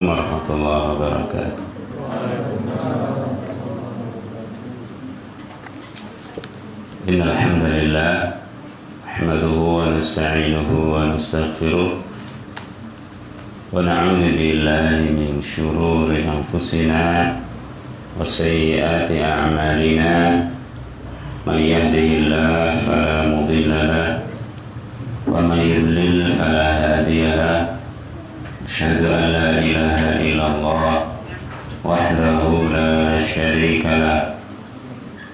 warahmatullahi wabarakatuh. Innal hamdalillah nahmaduhu wa nasta'inuhu wa nastaghfiruh wa na'udzu billahi min shururi anfusina wa sayyiati a'malina. Man yahdihillahu fala mudilla lahu wa man yudlil fala hadiya lahu. أشهد أن لا إله إلا الله وحده لا شريك له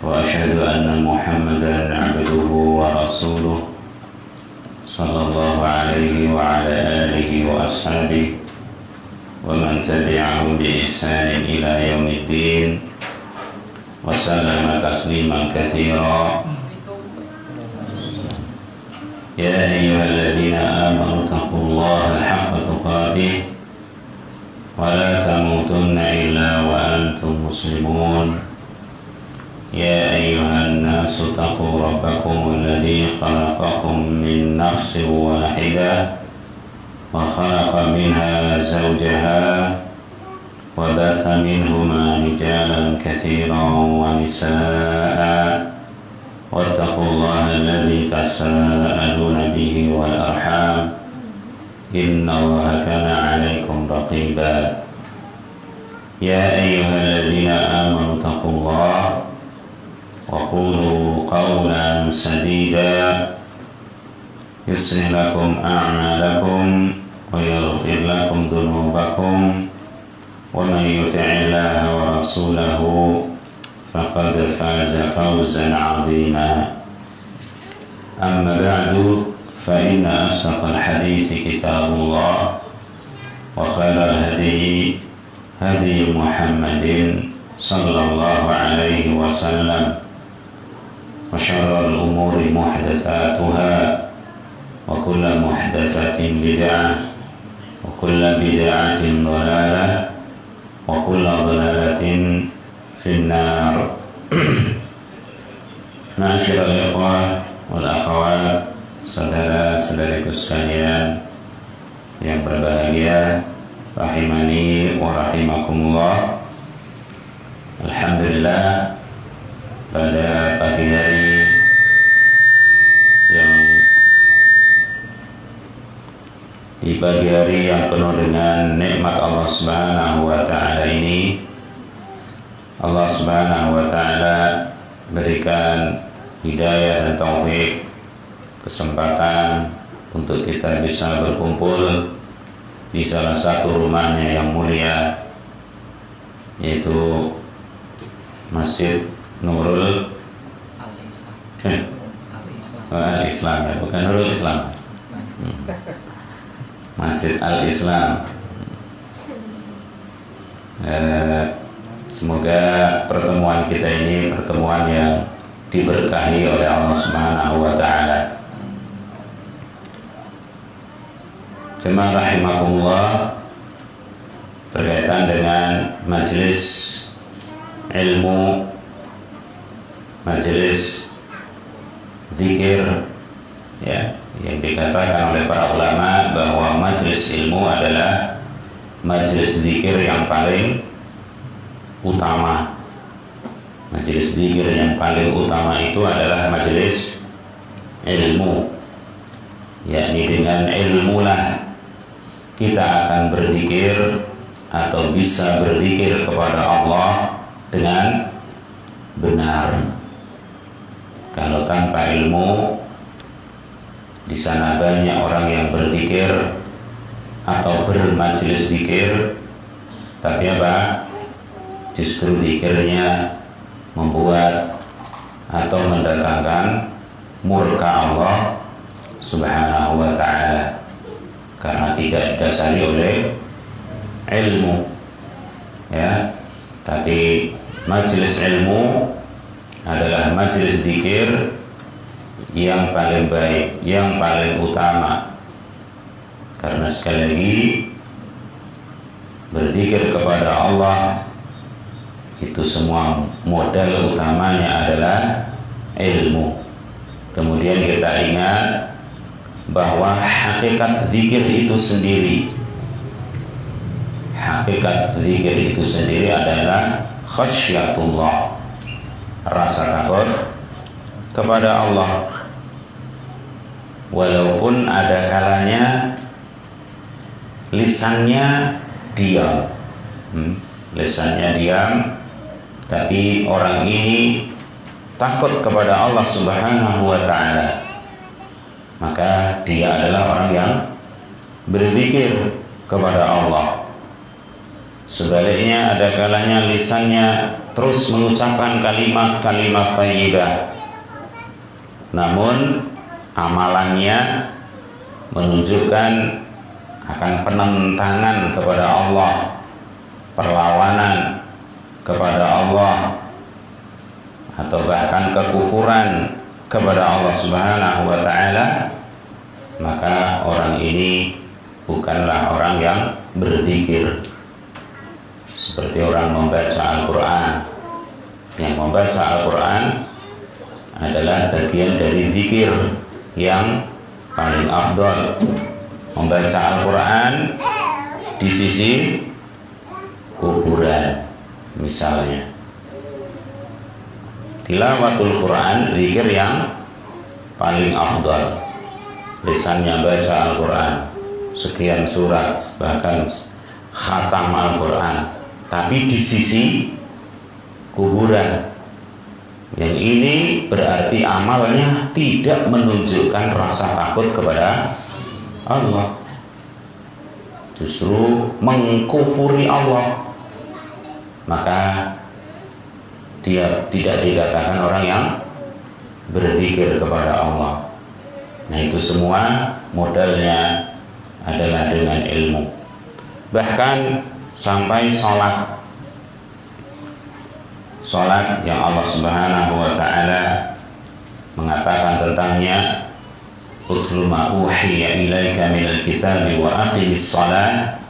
وأشهد أن محمدا عبده ورسوله صلى الله عليه وعلى آله وأصحابه ومن تبعهم بإحسان إلى يوم الدين وسلم تسليما كثيرا. يا أيها الذين آمنوا اتقوا الله حق تقاته ولا تموتن إلا وأنتم مسلمون. يا أيها الناس اتقوا ربكم الذي خلقكم من نفس واحدة وخلق منها زوجها وبث منهما رجالا كثيرا ونساء واتقوا الله الذي تساءلون به والأرحام إن الله كان عليكم رقيبا. يا أيها الذين آمنوا اتقوا الله وقولوا قولا سديدا يصلح لكم أعمالكم ويغفر لكم ذنوبكم ومن يطع الله ورسوله فقد فاز فوزا عظيما. أما بعد فإن أصدق الحديث كتاب الله وخير الهدي هدي محمد صلى الله عليه وسلم وشر الأمور محدثاتها وكل محدثة بدعة وكل بدعة ضلالة وكل ضلالة finnar. Ma'asyiral ikhwah wal akhawat, saudara-saudariku sekalian yang berbahagia, rahimani wa rahimakumullah. Alhamdulillah, pada pagi hari yang penuh dengan nikmat Allah Subhanahu wa taala ini, Allah Subhanahu wa ta'ala berikan hidayah dan taufik, kesempatan untuk kita bisa berkumpul di salah satu rumahnya yang mulia, yaitu Masjid Nurul Al-Islam, ya, bukan Nurul Islam, Masjid Al-Islam. Semoga pertemuan kita ini pertemuan yang diberkahi oleh Allah Subhanahu wa taala. Jemaah rahimakumullah, berkaitan dengan majelis ilmu, majelis zikir, ya, yang dikatakan oleh para ulama bahwa majelis ilmu adalah majelis zikir yang paling utama. Majelis zikir yang paling utama itu adalah majelis ilmu, yakni dengan ilmulah kita akan berzikir atau bisa berzikir kepada Allah dengan benar. Kalau tanpa ilmu, di sana banyak orang yang berzikir atau bermajelis zikir, tapi apa? Justru zikirnya membuat atau mendatangkan murka Allah Subhanahu wa ta'ala, karena tidak didasari oleh ilmu, ya. Tapi majelis ilmu adalah majelis zikir yang paling baik, yang paling utama, karena sekali lagi berzikir kepada Allah itu semua modal utamanya adalah ilmu. Kemudian kita ingat bahwa hakikat zikir itu sendiri, hakikat zikir itu sendiri adalah khasyatullah, rasa takut kepada Allah. Walaupun ada kalanya lisannya diam, lisannya diam, tapi orang ini takut kepada Allah Subhanahu wa ta'ala, maka dia adalah orang yang berzikir kepada Allah. Sebaliknya ada kalanya lisannya terus mengucapkan kalimat-kalimat thayyibah, namun amalannya menunjukkan akan penentangan kepada Allah, perlawanan kepada Allah, atau bahkan kekufuran kepada Allah Subhanahu wa ta'ala, maka orang ini bukanlah orang yang berzikir. Seperti orang membaca Al-Quran. Yang membaca Al-Quran adalah bagian dari zikir yang paling afdal. Membaca Al-Quran di sisi kuburan misalnya. Tilawatul Quran, zikir yang paling afdal. Lisannya baca Al-Quran sekian surat, bahkan khatam Al-Quran, tapi di sisi kuburan. Yang ini berarti amalnya tidak menunjukkan rasa takut kepada Allah, justru mengkufuri Allah. Maka dia tidak dikatakan orang yang berzikir kepada Allah. Nah, itu semua modalnya adalah dengan ilmu. Bahkan sampai sholat yang Allah Subhanahu wa ta'ala mengatakan tentangnya, utlu ma uhiya ilaika minal kitabi wa aqimis shalah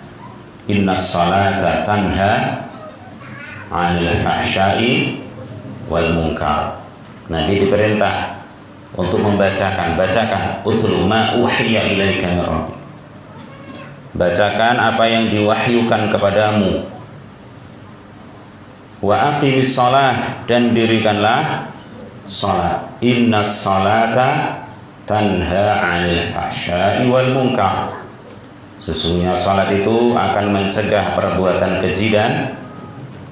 innas salata tanha 'anil fahsya'i wal munkar. Nabi diperintah untuk bacakan utlu ma uhiya ilaika min rabbik, bacakan apa yang diwahyukan kepadamu, wa aqimis shalah, dan dirikanlah salat, innas salata tanha 'anil fahsya'i wal munkar, sesungguhnya salat itu akan mencegah perbuatan keji dan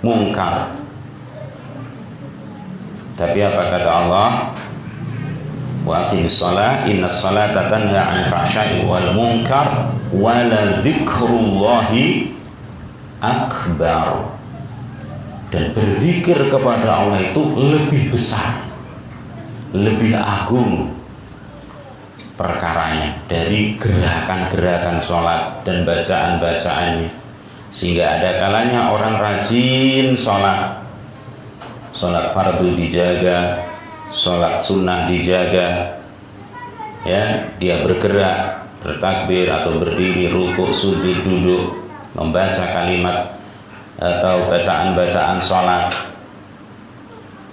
mungkar. Tapi apa kata Allah? Wa aqimis shalah innas salata tanha 'anil fahsya'i wal munkar wa la dzikrullahi akbar, dan berzikir kepada Allah itu lebih besar, lebih agung perkaranya dari gerakan-gerakan sholat dan bacaan-bacaannya. Sehingga ada kalanya orang rajin sholat fardu dijaga, sholat sunnah dijaga, ya, dia bergerak, bertakbir atau berdiri, rukuk, sujud, duduk, membaca kalimat atau bacaan-bacaan sholat,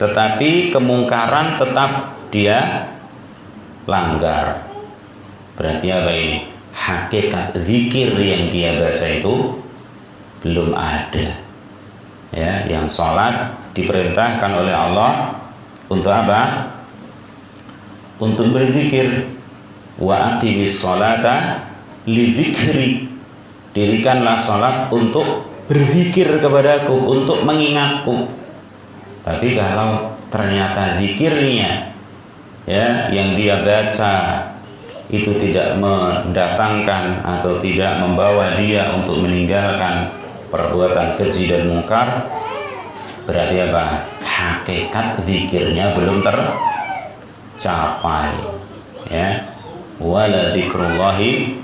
tetapi kemungkaran tetap dia langgar. Berarti apa ini? Hakikat zikir yang dia baca itu belum ada. Ya, yang sholat diperintahkan oleh Allah untuk apa? Untuk berzikir. Wa aqimis sholata lidzikri, dirikanlah sholat untuk berzikir kepadaku, untuk mengingatku. Tapi kalau ternyata zikirnya, ya, yang dia baca itu tidak mendatangkan atau tidak membawa dia untuk meninggalkan perbuatan keji dan mungkar, berarti apa? Hakikat zikirnya belum tercapai. Ya, wala dzikrullahi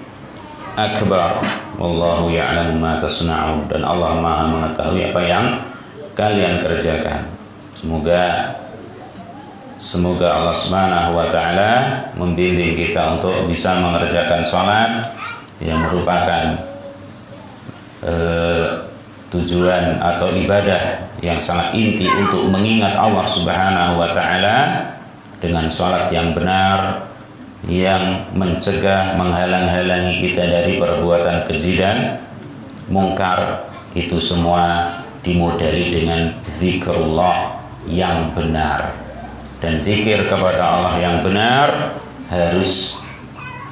akbar wallahu ya'lamu ma tasna'un, dan Allah Maha mengetahui apa yang kalian kerjakan. Semoga Allah Subhanahu wa ta'ala membimbing kita untuk bisa mengerjakan sholat yang merupakan tujuan atau ibadah yang sangat inti untuk mengingat Allah Subhanahu wa ta'ala, dengan sholat yang benar yang mencegah, menghalang-halangi kita dari perbuatan keji dan mungkar, itu semua dimodali dengan zikrullah yang benar. Dan zikir kepada Allah yang benar harus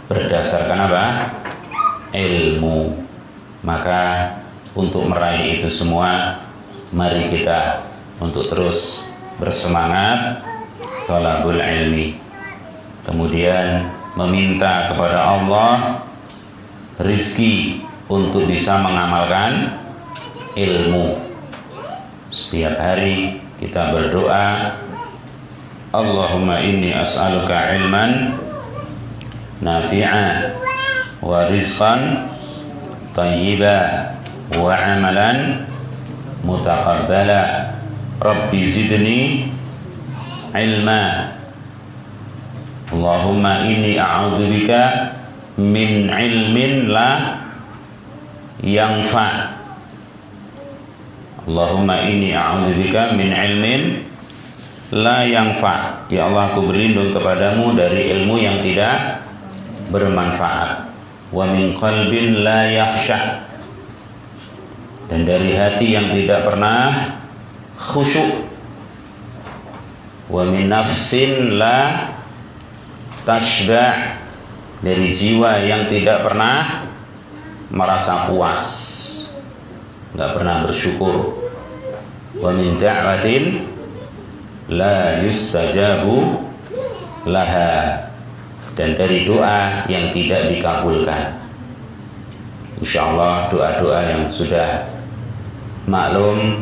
berdasarkan apa? Ilmu. Maka untuk meraih itu semua, mari kita untuk terus bersemangat thalabul ilmi. Kemudian meminta kepada Allah rizki untuk bisa mengamalkan ilmu. Setiap hari kita berdoa, Allahumma inni as'aluka ilman nafi'a wa rizqan tayyiba wa amalan mutaqabbala. Rabbi zidni ilma. Allahumma inni a'udzubika min ilmin la yanfa. Allahumma inni a'udzubika min ilmin la yanfa. Ya Allah, aku berlindung kepadamu dari ilmu yang tidak bermanfaat. Wa min qalbin la yakhsha. Dan dari hati yang tidak pernah khusyuk. Wa min nafsin la tashba'. Dari jiwa yang tidak pernah merasa puas, nggak pernah bersyukur. Wa min da'watin la yustajabu laha. Dan dari doa yang tidak dikabulkan. Insyaallah doa-doa yang sudah maklum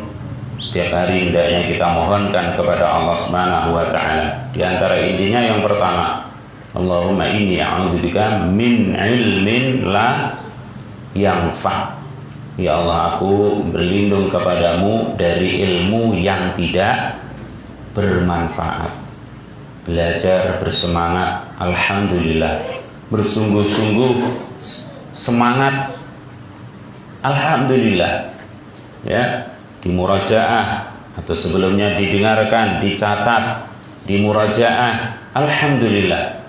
setiap hari hendaknya kita mohonkan kepada Allah Subhanahu wa taala. Di antara intinya yang pertama, Allahumma inni a'udzubika min ilmin la yanfa. Ya Allah, aku berlindung kepadamu dari ilmu yang tidak bermanfaat. Belajar bersemangat, alhamdulillah. Bersungguh-sungguh semangat, alhamdulillah. Ya, di murajaah atau sebelumnya didengarkan, dicatat, di murajaah, alhamdulillah.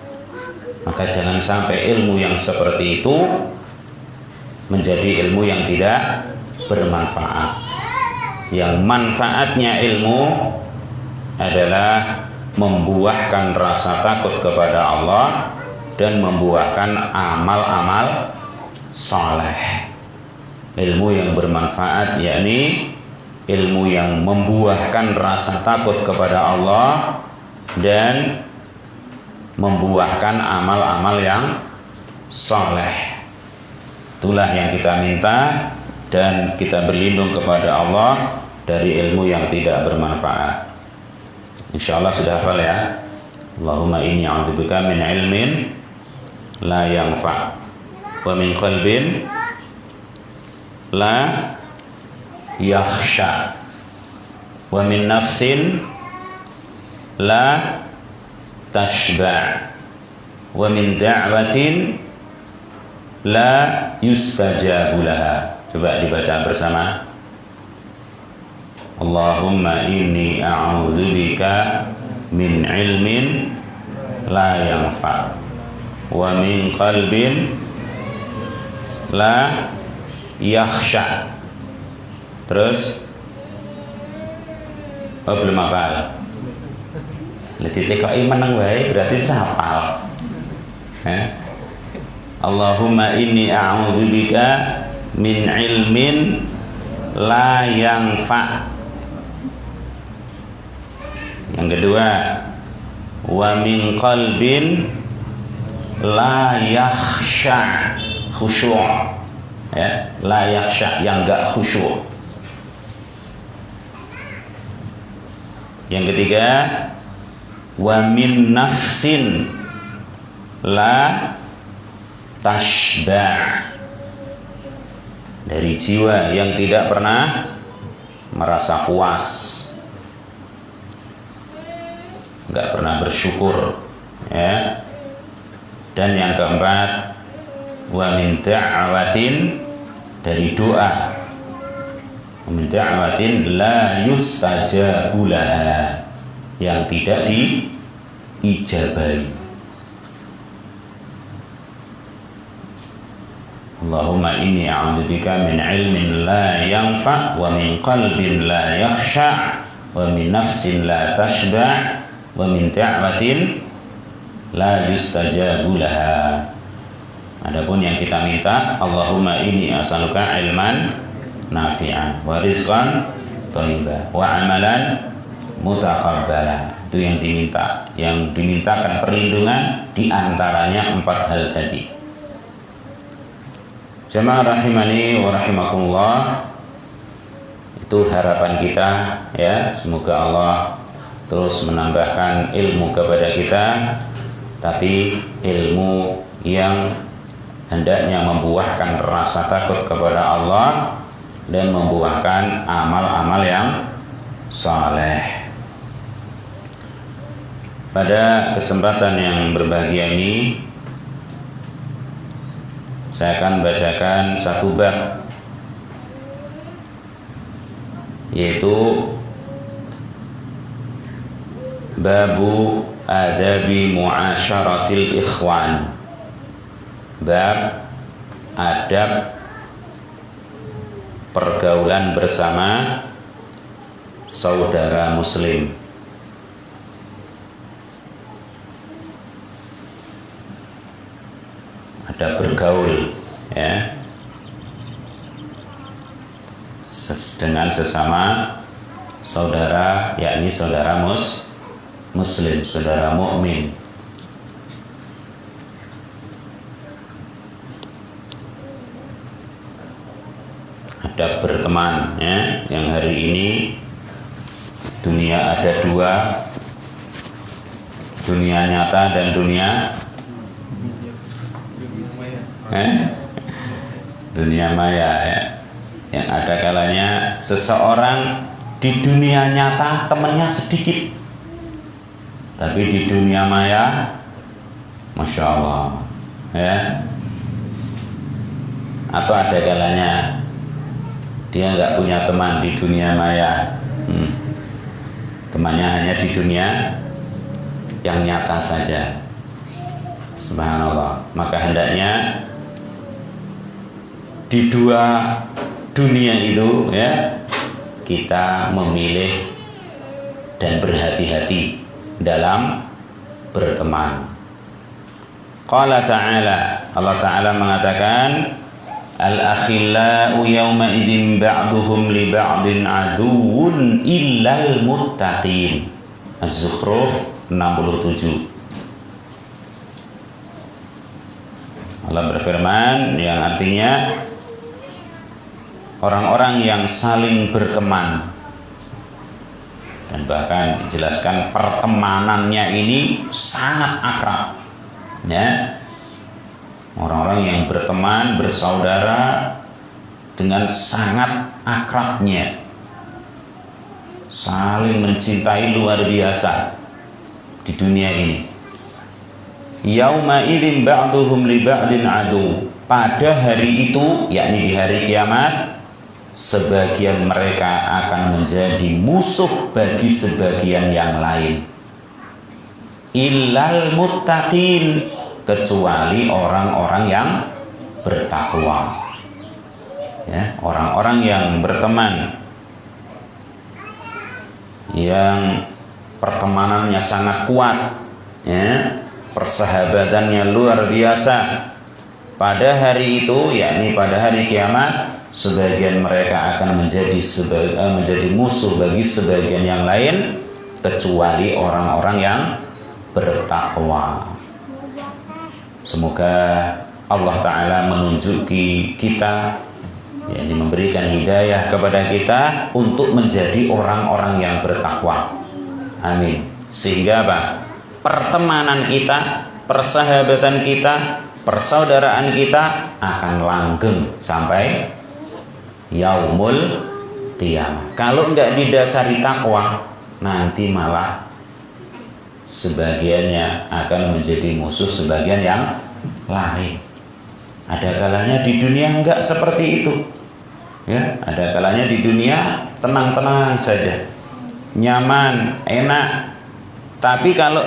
Maka jangan sampai ilmu yang seperti itu menjadi ilmu yang tidak bermanfaat. Yang manfaatnya ilmu adalah membuahkan rasa takut kepada Allah dan membuahkan amal-amal saleh. Ilmu yang bermanfaat yakni ilmu yang membuahkan rasa takut kepada Allah dan membuahkan amal-amal yang saleh. Itulah yang kita minta, dan kita berlindung kepada Allah dari ilmu yang tidak bermanfaat. Insyaallah sudah hafal ya. Allahumma inni a'udzubika min ilmin la yanfa wa min qalbin la yakhsha wa min nafsin la tashba' wa min da'watin la yustajabu laha. Coba dibaca bersama. Allahumma inni a'udzubika min ilmin la yanfa wa min qalbin la yakhsha. Terus belum hafal. Letite kok meneng wae berarti hafal. Allahumma inni a'udzubika min ilmin la yanfa. Yang kedua, wa min qalbin la yakhsha, khusyuk. Ya, la yakhsha yang enggak khusyuk. Yang ketiga, wa min nafsin la tashba'. Dari jiwa yang tidak pernah merasa puas, nggak pernah bersyukur, ya. Dan yang keempat, wa min da'watin, dari doa, wa min da'watin la yustajabu laha, yang tidak diijabahi. Allahumma inni a'udzubika min ilmin la yanfa' wa min qalbin la yakhsha' wa min nafsin la tashba' wa min da'watin la yustajabu laha. Adapun yang kita minta, Allahumma inni as'aluka ilman nafi'an wa rizqan thayyiban wa amalan mutaqabbala. Itu yang diminta, yang dimintakan perlindungan diantaranya 4 hal tadi. Jamaah rahimani wa rahimakumullah, itu harapan kita ya, semoga Allah terus menambahkan ilmu kepada kita, tapi ilmu yang hendaknya membuahkan rasa takut kepada Allah dan membuahkan amal-amal yang saleh. Pada kesempatan yang berbahagia ini saya akan bacakan satu bab, yaitu babu adabi muasyaratil ikhwan, bab adab pergaulan bersama saudara muslim. Ada bergaul ya dengan sesama saudara, yakni saudara muslim, saudara mukmin. Ada berteman ya, yang hari ini dunia ada 2, dunia nyata dan dunia dunia maya ya. Yang ada kalanya seseorang di dunia nyata temannya sedikit, tapi di dunia maya Masya Allah ya. Atau ada kalanya dia nggak punya teman di dunia maya, temannya hanya di dunia yang nyata saja. Subhanallah. Maka hendaknya di 2 dunia itu ya, kita memilih dan berhati-hati dalam berteman. Qala ta'ala, Allah Ta'ala mengatakan, al-akhillau yawma idzin ba'duhum li ba'din aduwwun illal muttaqin. Az-Zukhruf 67. Allah berfirman yang artinya orang-orang yang saling berteman, dan bahkan dijelaskan pertemanannya ini sangat akrab ya. Orang-orang yang berteman, bersaudara dengan sangat akrabnya, saling mencintai luar biasa di dunia ini. Yauma idzin ba'duhum li ba'din adu. Pada hari itu, yakni di hari kiamat, sebagian mereka akan menjadi musuh bagi sebagian yang lain. Illal muttaqin, kecuali orang-orang yang bertakwa. Ya, orang-orang yang berteman, yang pertemanannya sangat kuat, ya, persahabatannya luar biasa. Pada hari itu, yakni pada hari kiamat, sebagian mereka akan menjadi musuh bagi sebagian yang lain, kecuali orang-orang yang bertakwa. Semoga Allah Ta'ala menunjuki kita, yakni memberikan hidayah kepada kita untuk menjadi orang-orang yang bertakwa. Amin. Sehingga apa? Pertemanan kita, persahabatan kita, persaudaraan kita akan langgeng sampai yaumul qiyamah. Kalau enggak didasari takwa, nanti malah sebagiannya akan menjadi musuh sebagian yang lain. Ada kalanya di dunia enggak seperti itu. Ya, ada kalanya di dunia tenang-tenang saja, nyaman, enak. Tapi kalau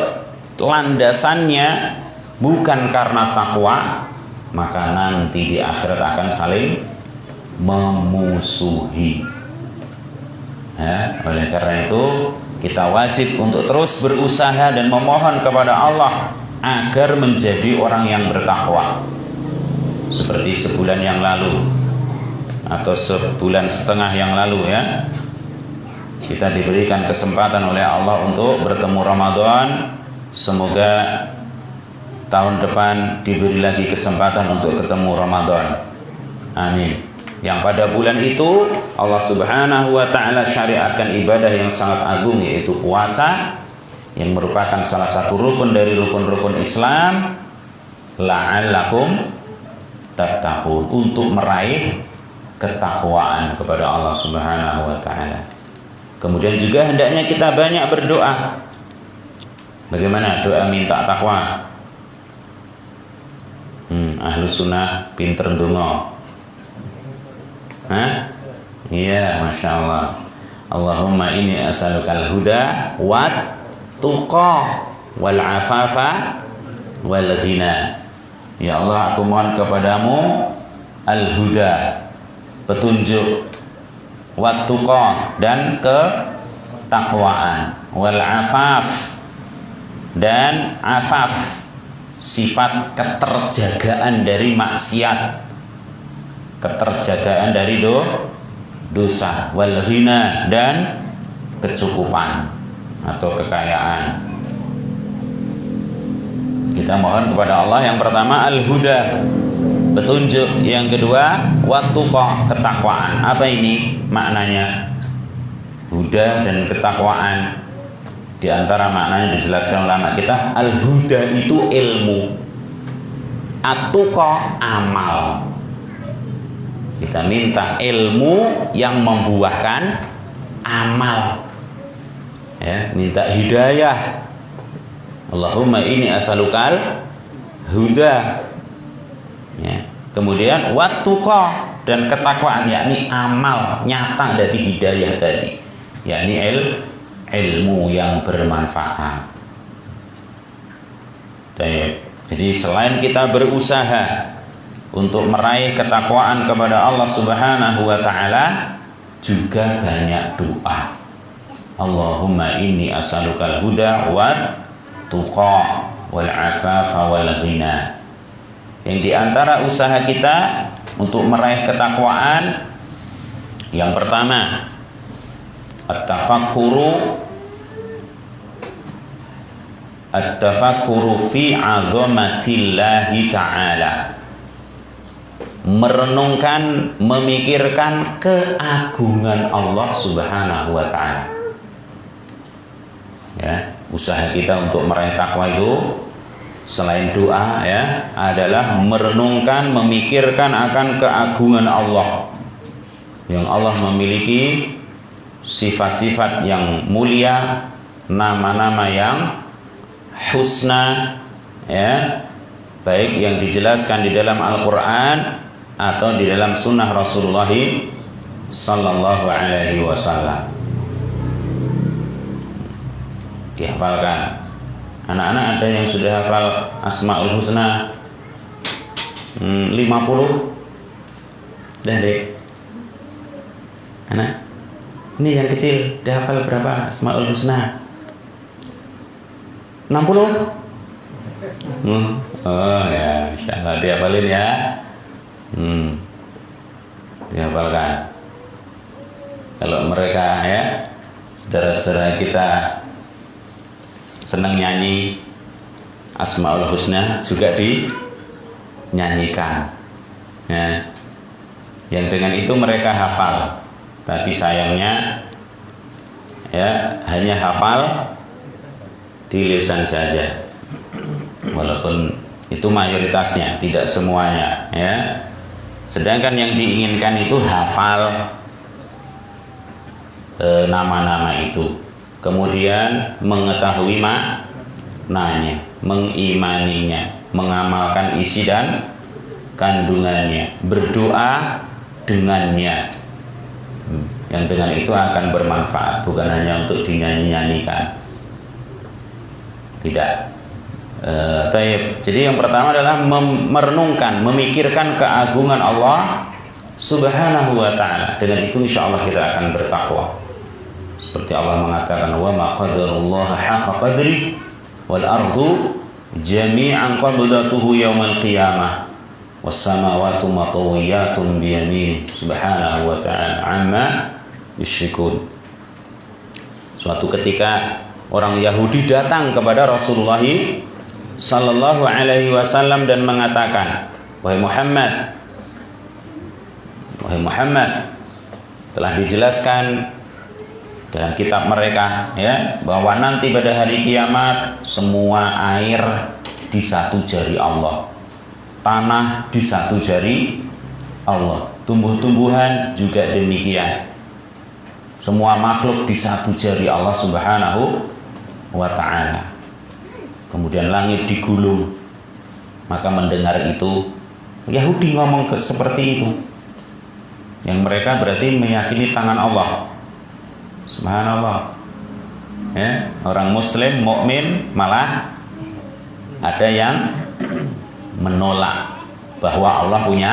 landasannya bukan karena takwa, maka nanti di akhirat akan saling memusuhi. Ya, oleh karena itu kita wajib untuk terus berusaha dan memohon kepada Allah agar menjadi orang yang bertakwa. Seperti sebulan yang lalu atau sebulan setengah yang lalu ya, kita diberikan kesempatan oleh Allah untuk bertemu Ramadan. Semoga tahun depan diberi lagi kesempatan untuk ketemu Ramadan. Amin. Yang pada bulan itu Allah Subhanahu wa taala syariatkan ibadah yang sangat agung, yaitu puasa, yang merupakan salah satu rukun dari rukun-rukun Islam, la'allakum tattaqun, untuk meraih ketakwaan kepada Allah Subhanahu wa taala. Kemudian juga hendaknya kita banyak berdoa. Bagaimana doa minta takwa? Ahlu sunnah pinter ndonga. Hah? Iya, Masya Allah. Allahumma inni as'alukal huda wat tuqa wal afafa wal ghina. Ya Allah, aku mohon kepadamu al-huda, petunjuk, wat tuqa, dan ketakwaan, wal afaf, dan afaf, sifat keterjagaan dari maksiat, keterjagaan dari dosa, wal ghina, dan kecukupan atau kekayaan. Kita mohon kepada Allah yang pertama al-huda, petunjuk, yang kedua wat-tuqa, ketakwaan. Apa ini maknanya? Huda dan ketakwaan, di antara maknanya dijelaskan ulama kita, al-huda itu ilmu, at-tuqa amal. Kita minta ilmu yang membuahkan amal, ya, minta hidayah. Allahumma inni as'alukal huda, ya. Kemudian wat-tuqa, dan ketakwaan, yakni amal nyata dari hidayah tadi, yakni ilmu yang bermanfaat. Jadi selain kita berusaha untuk meraih ketakwaan kepada Allah Subhanahu wa taala, juga banyak doa. Allahumma inni as'alukal huda wat tuqa wal afafa wal ghina. Yang di antara usaha kita untuk meraih ketakwaan, yang pertama at-tafakkuru fi 'azamatillahi ta'ala, merenungkan, memikirkan keagungan Allah Subhanahu wa taala. Ya, usaha kita untuk meraih takwa itu selain doa, ya, adalah merenungkan, memikirkan akan keagungan Allah, yang Allah memiliki sifat-sifat yang mulia, nama-nama yang husna, ya, baik yang dijelaskan di dalam Al-Quran atau di dalam sunnah Rasulullah sallallahu alaihi wasallam. Dihafalkan. Anak-anak ada yang sudah hafal Asmaul Husna 50? Dah dek. Anak, ini yang kecil, dah hafal berapa Asmaul Husna? 60? Oh ya, insyaallah dihafalin ya. Dihafalkan. Kalau mereka, ya, saudara-saudara kita senang nyanyi Asmaul Husna, juga dinyanyikan, ya. Yang dengan itu mereka hafal. Tapi sayangnya, ya, hanya hafal di lisan saja. Walaupun itu mayoritasnya, tidak semuanya, ya. Sedangkan yang diinginkan itu hafal nama-nama itu, kemudian mengetahui maknanya, mengimaninya, mengamalkan isi dan kandungannya, berdoa dengannya, yang dengan itu akan bermanfaat, bukan hanya untuk dinyanyi-nyanyikan. Tidak. Jadi yang pertama adalah merenungkan, memikirkan keagungan Allah Subhanahu wa ta'ala. Dengan itu insya Allah kita akan bertakwa. Seperti Allah mengatakan, wa ma qadarullaha haqqa qadri wal ardu jami'an qabdatuhu yaumal qiyamah was samawati matawiyatun bi yaminih subhanahu wa ta'ala amma yusyrikun. Suatu ketika orang Yahudi datang kepada Rasulullah sallallahu alaihi wasallam dan mengatakan, wahai Muhammad, telah dijelaskan dalam kitab mereka ya bahwa nanti pada hari kiamat semua air di satu jari Allah, tanah di satu jari Allah, tumbuh-tumbuhan juga demikian, semua makhluk di satu jari Allah Subhanahu wa ta'ala. Kemudian langit digulung. Maka mendengar itu Yahudi ngomong seperti itu, yang mereka berarti meyakini tangan Allah. Subhanallah ya, orang muslim mukmin malah ada yang menolak bahwa Allah punya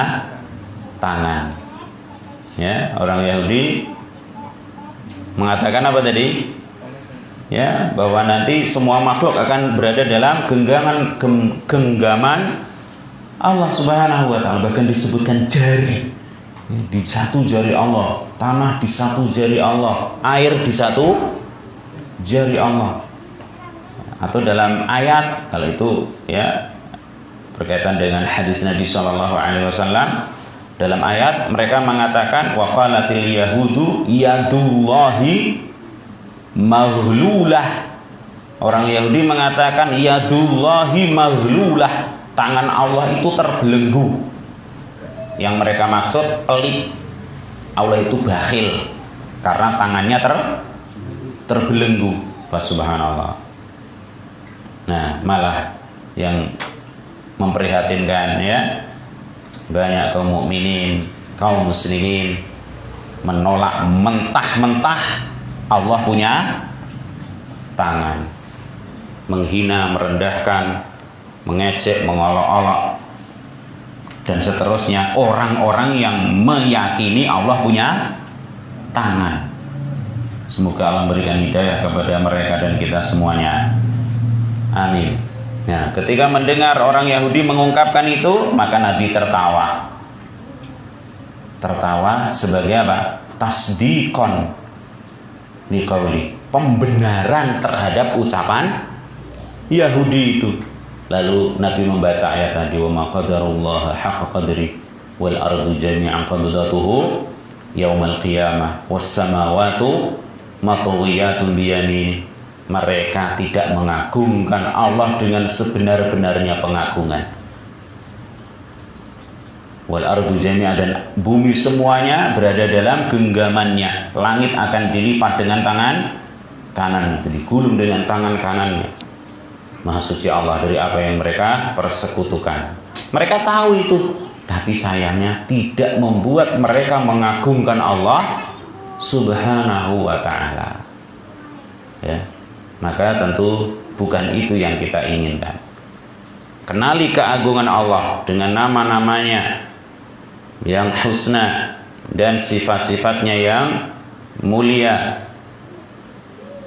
tangan ya. Orang Yahudi mengatakan apa tadi ya, bahwa nanti semua makhluk akan berada dalam genggaman Allah Subhanahu wa ta'ala. Bahkan disebutkan jari, di satu jari Allah, tanah di satu jari Allah, air di satu jari Allah. Atau dalam ayat, kalau itu ya berkaitan dengan hadis Nabi Shallallahu Alaihi Wasallam, dalam ayat mereka mengatakan wa qalatil yahudu yadullahi maghlulah. Orang Yahudi mengatakan yadullahi maghlulah, tangan Allah itu terbelenggu. Yang mereka maksud pelit, Allah itu bakhil karena tangannya terbelenggu. Subhanallah. Nah, malah yang memprihatinkan ya, banyak kaum mukminin, kaum muslimin menolak mentah-mentah Allah punya tangan, menghina, merendahkan, mengejek, mengolok-olok, dan seterusnya orang-orang yang meyakini Allah punya tangan. Semoga Allah memberikan hidayah kepada mereka dan kita semuanya. Amin. Nah, ketika mendengar orang Yahudi mengungkapkan itu, maka Nabi tertawa. Tertawa sebagai apa? Tasdiqon liqauli, pembenaran terhadap ucapan Yahudi itu. Lalu Nabi membaca ayat tadi, wa ma qadarullaha haqqa qadri wal ardu jami'an qabdatuhu yaumal qiyamah was samawati matawiyatun bi yamini. Mereka tidak mengagungkan Allah dengan sebenar-benarnya pengagungan. Wal ardu jami'an, dan bumi semuanya berada dalam genggamannya. Langit akan dilipat dengan tangan kanan, digulung dengan tangan kanannya. Maha suci Allah dari apa yang mereka persekutukan. Mereka tahu itu, tapi sayangnya tidak membuat mereka mengagungkan Allah Subhanahu wa ta'ala ya. Maka tentu bukan itu yang kita inginkan. Kenali keagungan Allah dengan nama-namanya yang husna dan sifat-sifatnya yang mulia.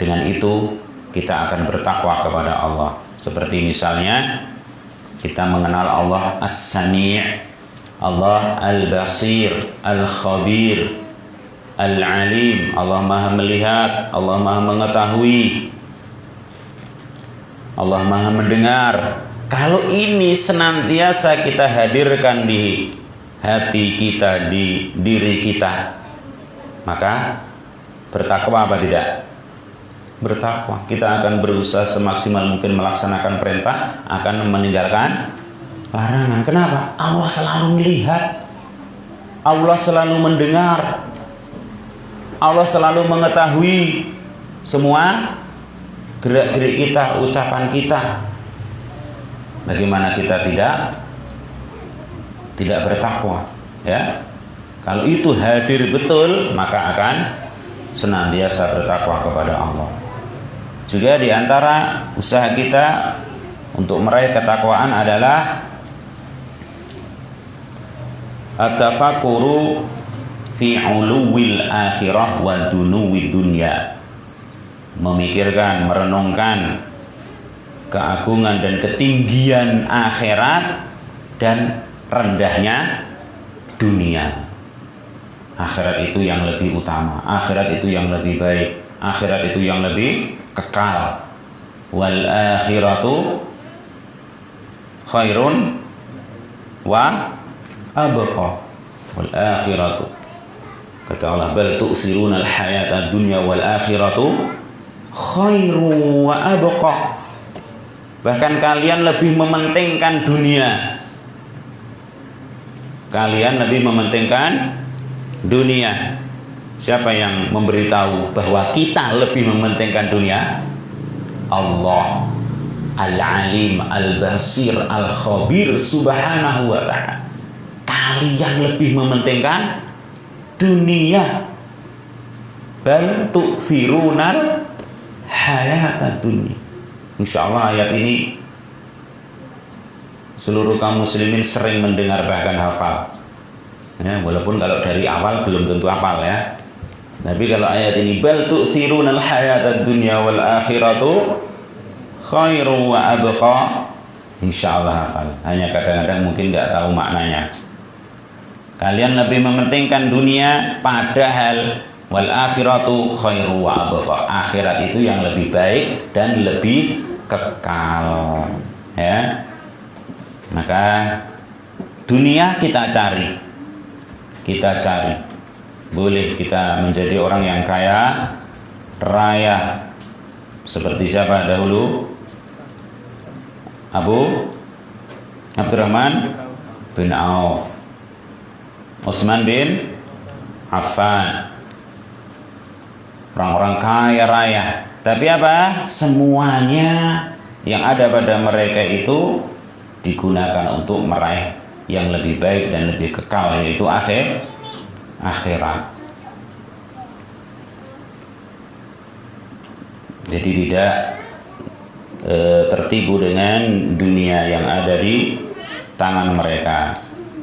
Dengan itu kita akan bertakwa kepada Allah. Seperti misalnya kita mengenal Allah As-Sami', Allah Al-Basir, Al-Khabir, Al-Alim. Allah Maha melihat, Allah Maha mengetahui, Allah Maha mendengar. Kalau ini senantiasa kita hadirkan di hati kita, di diri kita, maka bertakwa apa tidak? Bertakwa. Kita akan berusaha semaksimal mungkin melaksanakan perintah, akan meninggalkan larangan. Kenapa? Allah selalu melihat, Allah selalu mendengar, Allah selalu mengetahui semua gerak-gerik kita, ucapan kita. Bagaimana kita tidak bertakwa ya? Kalau itu hadir betul, maka akan senantiasa bertakwa kepada Allah. Juga di antara usaha kita untuk meraih ketakwaan adalah at-tafakkuru fi uluwil akhirah wa dunuwid dunya, memikirkan, merenungkan keagungan dan ketinggian akhirat dan rendahnya dunia. Akhirat itu yang lebih utama, akhirat itu yang lebih baik, akhirat itu yang lebih kekal. Wal akhiratu khairun wa abqa. Wal akhiratu, kata Allah, bal tu'siruna al-hayata dunya wal akhiratu khairun wa abqa. Bahkan kalian lebih mementingkan dunia. Kalian lebih mementingkan dunia. Siapa yang memberitahu bahwa kita lebih mementingkan dunia? Allah Al-Alim, Al-Basir, Al-Khabir subhanahu wa ta'ala. Kalian lebih mementingkan dunia. Bal tu'thirunal hayata dunia. Insyaallah ayat ini seluruh kaum muslimin sering mendengar, bahkan hafal. Ya, walaupun kalau dari awal belum tentu hafal ya. Tapi kalau ayat ini bal tu'thirunal hayatad dunya wal akhiratu khairu wa abqa, insyaallah hafal. Hanya kadang-kadang mungkin nggak tahu maknanya. Kalian lebih mementingkan dunia, padahal wal akhiratu khairu wa abqa. Akhirat itu yang lebih baik dan lebih kekal. Ya. Maka dunia kita cari. Boleh kita menjadi orang yang kaya raya seperti siapa dahulu? Abu Abdurrahman bin Auf, Utsman bin Affan, orang-orang kaya raya. Tapi apa? Semuanya yang ada pada mereka itu digunakan untuk meraih yang lebih baik dan lebih kekal, yaitu akhirat. Jadi tidak tertipu dengan dunia yang ada di tangan mereka.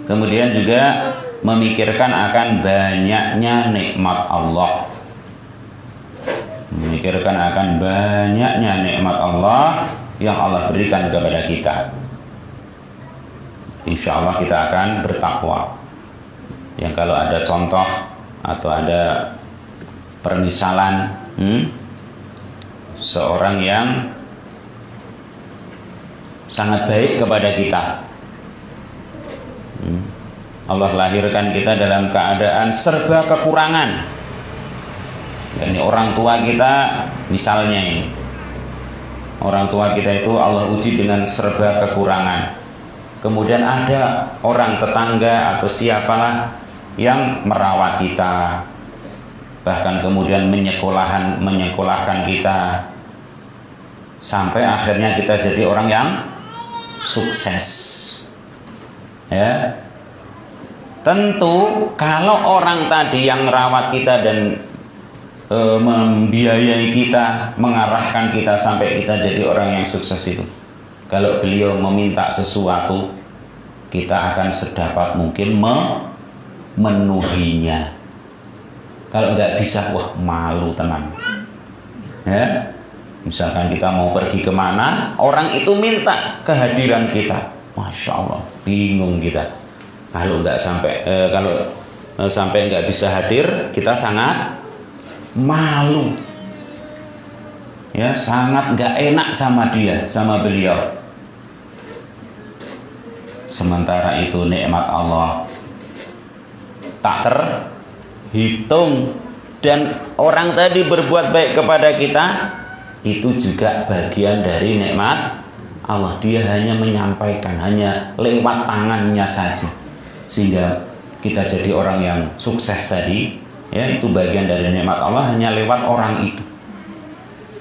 Kemudian juga memikirkan akan banyaknya nikmat Allah. Memikirkan akan banyaknya nikmat Allah yang Allah berikan kepada kita. Insya Allah kita akan bertakwa. Yang kalau ada contoh atau ada permisalan seorang yang sangat baik kepada kita, Allah lahirkan kita dalam keadaan serba kekurangan. Ini orang tua kita misalnya, ini orang tua kita itu Allah uji dengan serba kekurangan. Kemudian ada orang tetangga atau siapalah yang merawat kita, bahkan kemudian menyekolahkan kita, sampai akhirnya kita jadi orang yang sukses. Ya, tentu kalau orang tadi yang merawat kita dan membiayai kita, mengarahkan kita sampai kita jadi orang yang sukses itu, kalau beliau meminta sesuatu, kita akan sedapat mungkin memenuhinya. Kalau nggak bisa, wah malu tenang. Ya, misalkan kita mau pergi kemana, orang itu minta kehadiran kita, masya Allah, bingung kita. Kalau nggak sampai nggak bisa hadir, kita sangat malu. Ya, sangat nggak enak sama dia, sama beliau. Sementara itu nikmat Allah tak terhitung, dan orang tadi berbuat baik kepada kita itu juga bagian dari nikmat Allah. Dia hanya menyampaikan, hanya lewat tangannya saja, sehingga kita jadi orang yang sukses tadi. Ya, itu bagian dari nikmat Allah, hanya lewat orang itu.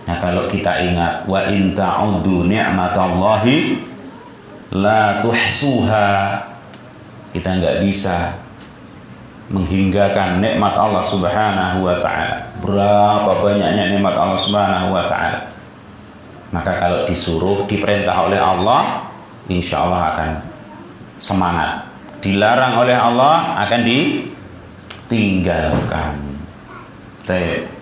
Nah, kalau kita ingat wa in ta'uddu ni'matallahi la tuhsuha, kita nggak bisa menghinggakan nikmat Allah Subhanahu wa ta'ala. Berapa banyaknya nikmat Allah Subhanahu wa ta'ala. Maka kalau disuruh, diperintah oleh Allah, insya Allah akan semangat. Dilarang oleh Allah, akan ditinggalkan.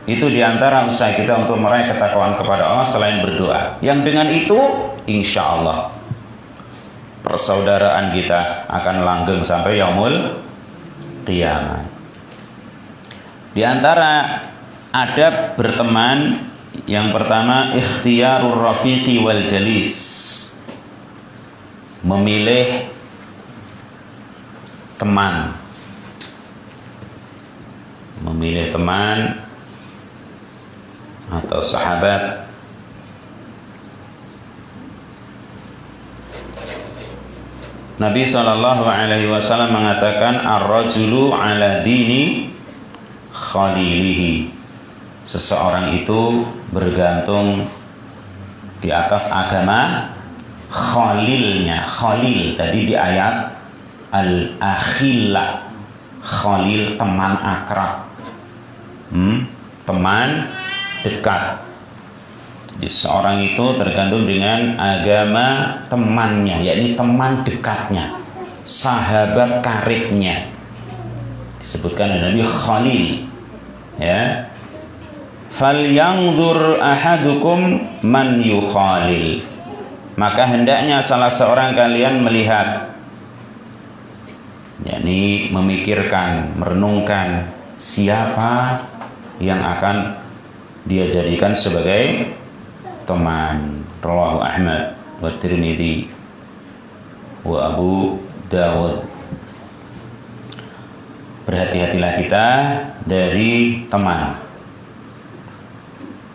Itu diantara usaha kita untuk meraih ketakwaan kepada Allah selain berdoa. Yang dengan itu, insya Allah persaudaraan kita akan langgeng sampai yaumul qiyamah. Di antara adab berteman, yang pertama ikhtiyarur rafiqi wal jalis, memilih teman, atau sahabat. Nabi SAW mengatakan ar-rajulu ala dini khalilihi, seseorang itu bergantung di atas agama khalilnya. Khalil tadi di ayat al-akhillah, khalil teman akrab, teman dekat. Jadi seorang itu tergantung dengan agama temannya, yakni teman dekatnya, sahabat karibnya. Disebutkan oleh Nabi Khalil, ya. Falyanzur ahadukum man yukhalil. Maka hendaknya salah seorang kalian melihat, yakni memikirkan, merenungkan siapa yang akan dia jadikan sebagai teman. Rawahu Ahmad wa Tirmidzi wa Abu Dawud. Berhati-hatilah kita dari teman.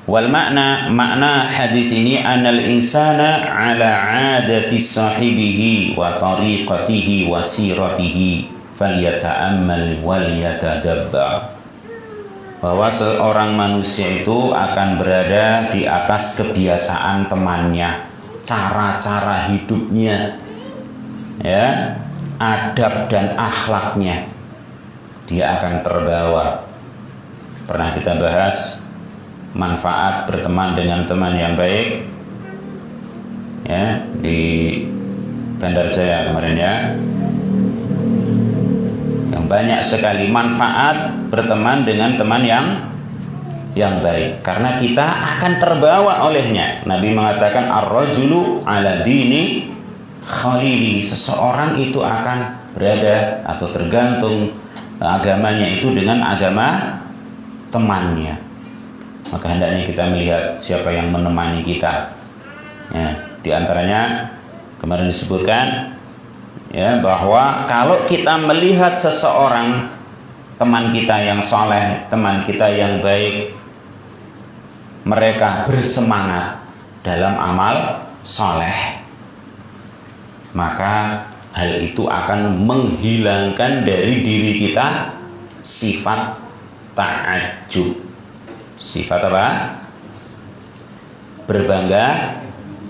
Wal makna hadis ini anal insana ala adati sahibihi wa tariqatihi wa siratihi falyata'ammal wal yatadabbar. Bahwa seorang manusia itu akan berada di atas kebiasaan temannya, cara-cara hidupnya, ya, adab dan akhlaknya, dia akan terbawa. Pernah kita bahas manfaat berteman dengan teman yang baik, ya, di Bandar Jaya kemarin, ya. Yang banyak sekali manfaat berteman dengan teman yang baik, karena kita akan terbawa olehnya. Nabi mengatakan ar-rajulu ala dini khalili, seseorang itu akan berada atau tergantung agamanya itu dengan agama temannya. Maka hendaknya kita melihat siapa yang menemani kita, ya. Di antaranya kemarin disebutkan, ya, bahwa kalau kita melihat seseorang, teman kita yang soleh, teman kita yang baik, mereka bersemangat dalam amal soleh, maka hal itu akan menghilangkan dari diri kita sifat ta'ajjub. Sifat apa? Berbangga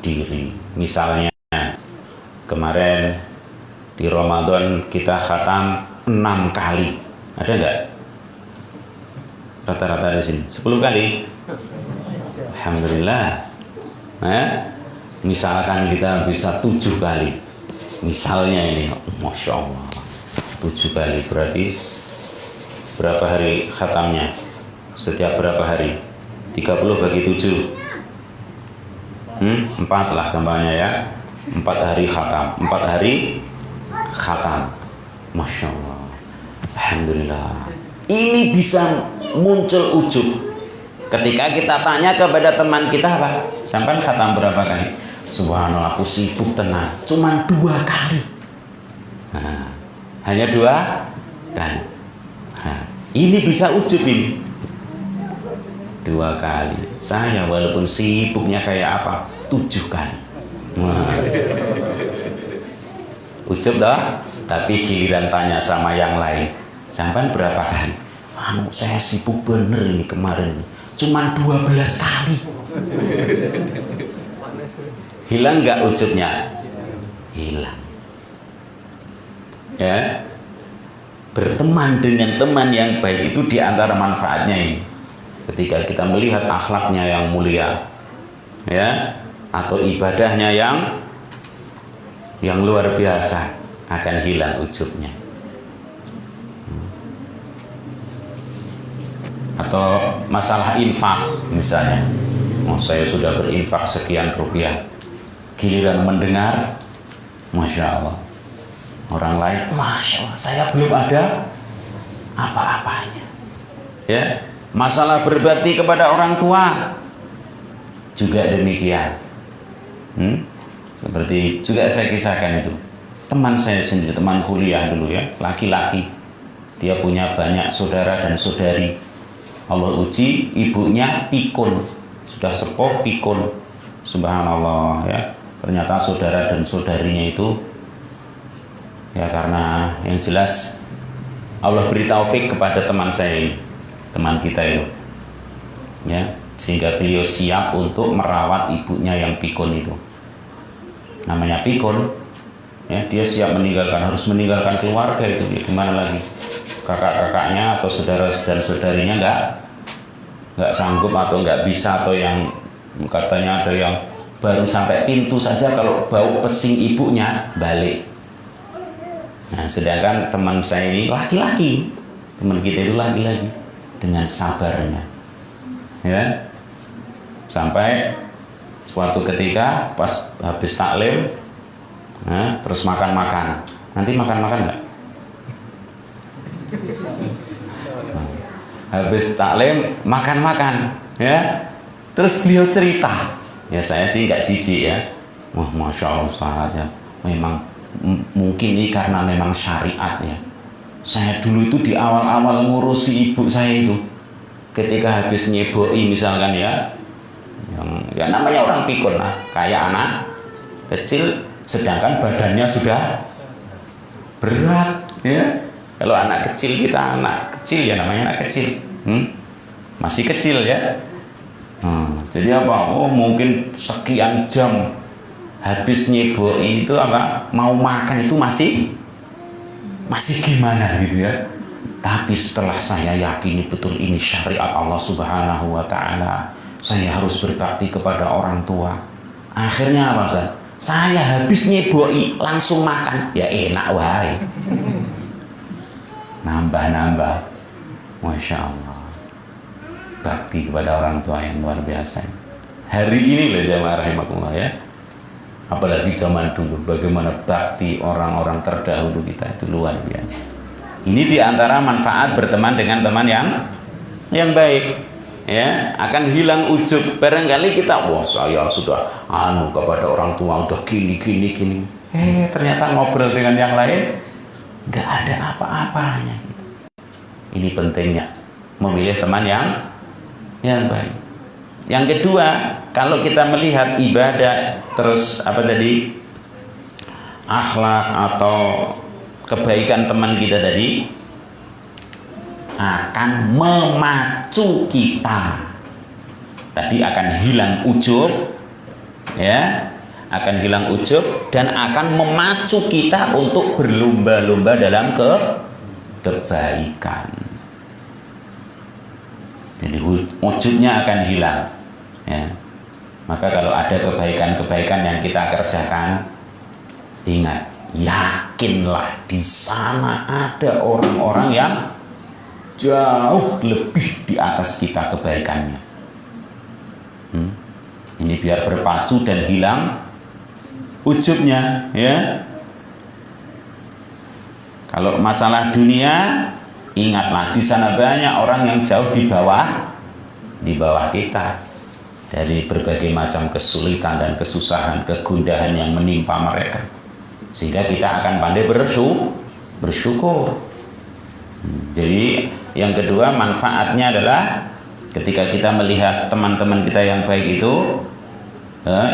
diri. Misalnya kemarin di Ramadan kita khatam 6 kali. Ada enggak? Rata-rata di sini 10 kali. Alhamdulillah. Misalkan kita bisa 7 kali. Misalnya ini, Masya Allah, 7 kali berarti berapa hari khatamnya? Setiap berapa hari? 30 bagi 7, 4 lah gampangnya, ya. 4 hari khatam, 4 hari khatam. Masya Allah, Alhamdulillah. Ini bisa muncul ujub ketika kita tanya kepada teman kita, apa? Sampai khatam berapa kali? Subhanallah, aku sibuk tenang, cuman 2 kali. Nah, hanya 2 kali. Nah, ini bisa ujub ini. 2 kali. Saya walaupun sibuknya kayak apa, 7 kali. Nah, ujub dah. Tapi giliran tanya sama yang lain, sampai berapa kali? Saya sibuk bener ini kemarin, cuman 12 kali. Hilang nggak ujubnya? Hilang. Ya, berteman dengan teman yang baik itu diantara manfaatnya ini. Ketika kita melihat akhlaknya yang mulia, ya, atau ibadahnya yang luar biasa, akan hilang ujubnya. Atau masalah infak misalnya, saya sudah berinfak sekian rupiah, giliran mendengar, Masya Allah, orang lain, Masya Allah, saya belum ada apa-apanya. Ya, masalah berbakti kepada orang tua juga demikian. Seperti juga saya kisahkan itu, teman saya sendiri, teman kuliah dulu ya, laki-laki, dia punya banyak saudara dan saudari. Allah uji, ibunya pikun, sudah sepuh pikun, subhanallah ya. Ternyata saudara dan saudarinya itu ya, karena yang jelas Allah beri taufik kepada teman saya ini, teman kita itu ya, sehingga beliau siap untuk merawat ibunya yang pikun itu. Namanya pikun ya, dia siap meninggalkan, harus meninggalkan keluarga itu ya, gimana lagi, kakak-kakaknya atau saudara dan saudarinya nggak sanggup atau nggak bisa, atau yang katanya ada yang baru sampai pintu saja kalau bau pesing ibunya balik. Nah, sedangkan teman saya ini laki-laki, teman kita itu laki-laki, dengan sabarnya ya, sampai suatu ketika pas habis taklim, nah, terus makan-makan. Nanti makan-makan nggak? Habis taklim makan-makan ya, terus beliau cerita ya, saya sih nggak jijik ya, wah Masya Allah Ustaz ya, memang mungkin ini karena memang syariat ya. Saya dulu itu di awal-awal ngurusi ibu saya itu, ketika habis nyeboi misalkan ya, yang namanya orang pikun lah, kayak anak kecil sedangkan badannya sudah berat ya. Kalau anak kecil, kita anak kecil ya, namanya anak kecil, masih kecil ya. Jadi apa? Oh mungkin sekian jam habis nyeboi itu apa? Mau makan itu masih gimana gitu ya. Tapi setelah saya yakini betul ini syariat Allah Subhanahu wa Ta'ala, saya harus berbakti kepada orang tua. Akhirnya apa Ustaz? Saya habis nyeboi langsung makan, ya enak wae. Nambah-nambah, Masya Allah, bakti kepada orang tua yang luar biasa. Hari ini loh jamaah rahimakumullah ya, apalagi zaman dulu, bagaimana bakti orang-orang terdahulu kita itu luar biasa. Ini diantara manfaat berteman dengan teman yang baik ya, akan hilang ujub. Barangkali kita, wah saya sudah kepada orang tua udah gini, ternyata ngobrol dengan yang lain nggak ada apa-apanya. Ini pentingnya memilih teman yang baik. Yang kedua, kalau kita melihat ibadah terus akhlak atau kebaikan teman kita tadi akan memacu kita, tadi akan hilang ujub ya, akan hilang ujub dan akan memacu kita untuk berlomba-lomba dalam kebaikan. Jadi ujubnya akan hilang ya. Maka kalau ada kebaikan-kebaikan yang kita kerjakan, ingat, yakinlah di sana ada orang-orang yang jauh lebih di atas kita kebaikannya. Ini biar berpacu dan hilang ujubnya ya. Kalau masalah dunia, ingatlah di sana banyak orang yang jauh di bawah kita, dari berbagai macam kesulitan dan kesusahan, kegundahan yang menimpa mereka, sehingga kita akan pandai bersyukur. Jadi yang kedua manfaatnya adalah ketika kita melihat teman-teman kita yang baik itu,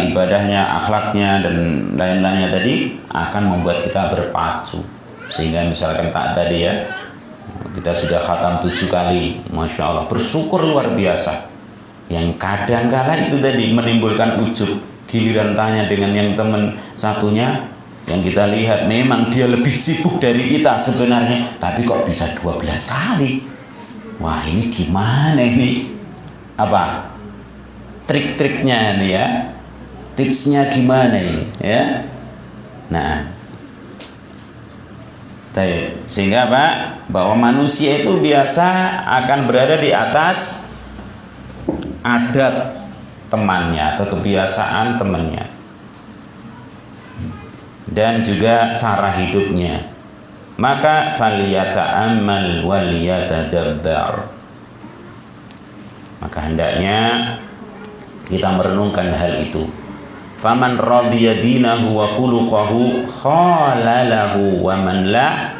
ibadahnya, akhlaknya dan lain-lainnya tadi akan membuat kita berpacu. Sehingga misalkan tadi ya, kita sudah khatam 7 kali, Masya Allah, bersyukur luar biasa. Yang kadang-kala itu tadi menimbulkan ujub, giliran tanya dengan yang teman satunya, yang kita lihat memang dia lebih sibuk dari kita sebenarnya, tapi kok bisa 12 kali. Wah, ini gimana ini? Apa trik-triknya nih ya? Tipsnya gimana ini, ya? Nah, sehingga Pak, bahwa manusia itu biasa akan berada di atas adat temannya atau kebiasaan temannya dan juga cara hidupnya. Maka faliyata'ammal waliyatadabbar, maka hendaknya kita merenungkan hal itu. Faman radiya dinahu wa khuluquhu khalalahu wa man la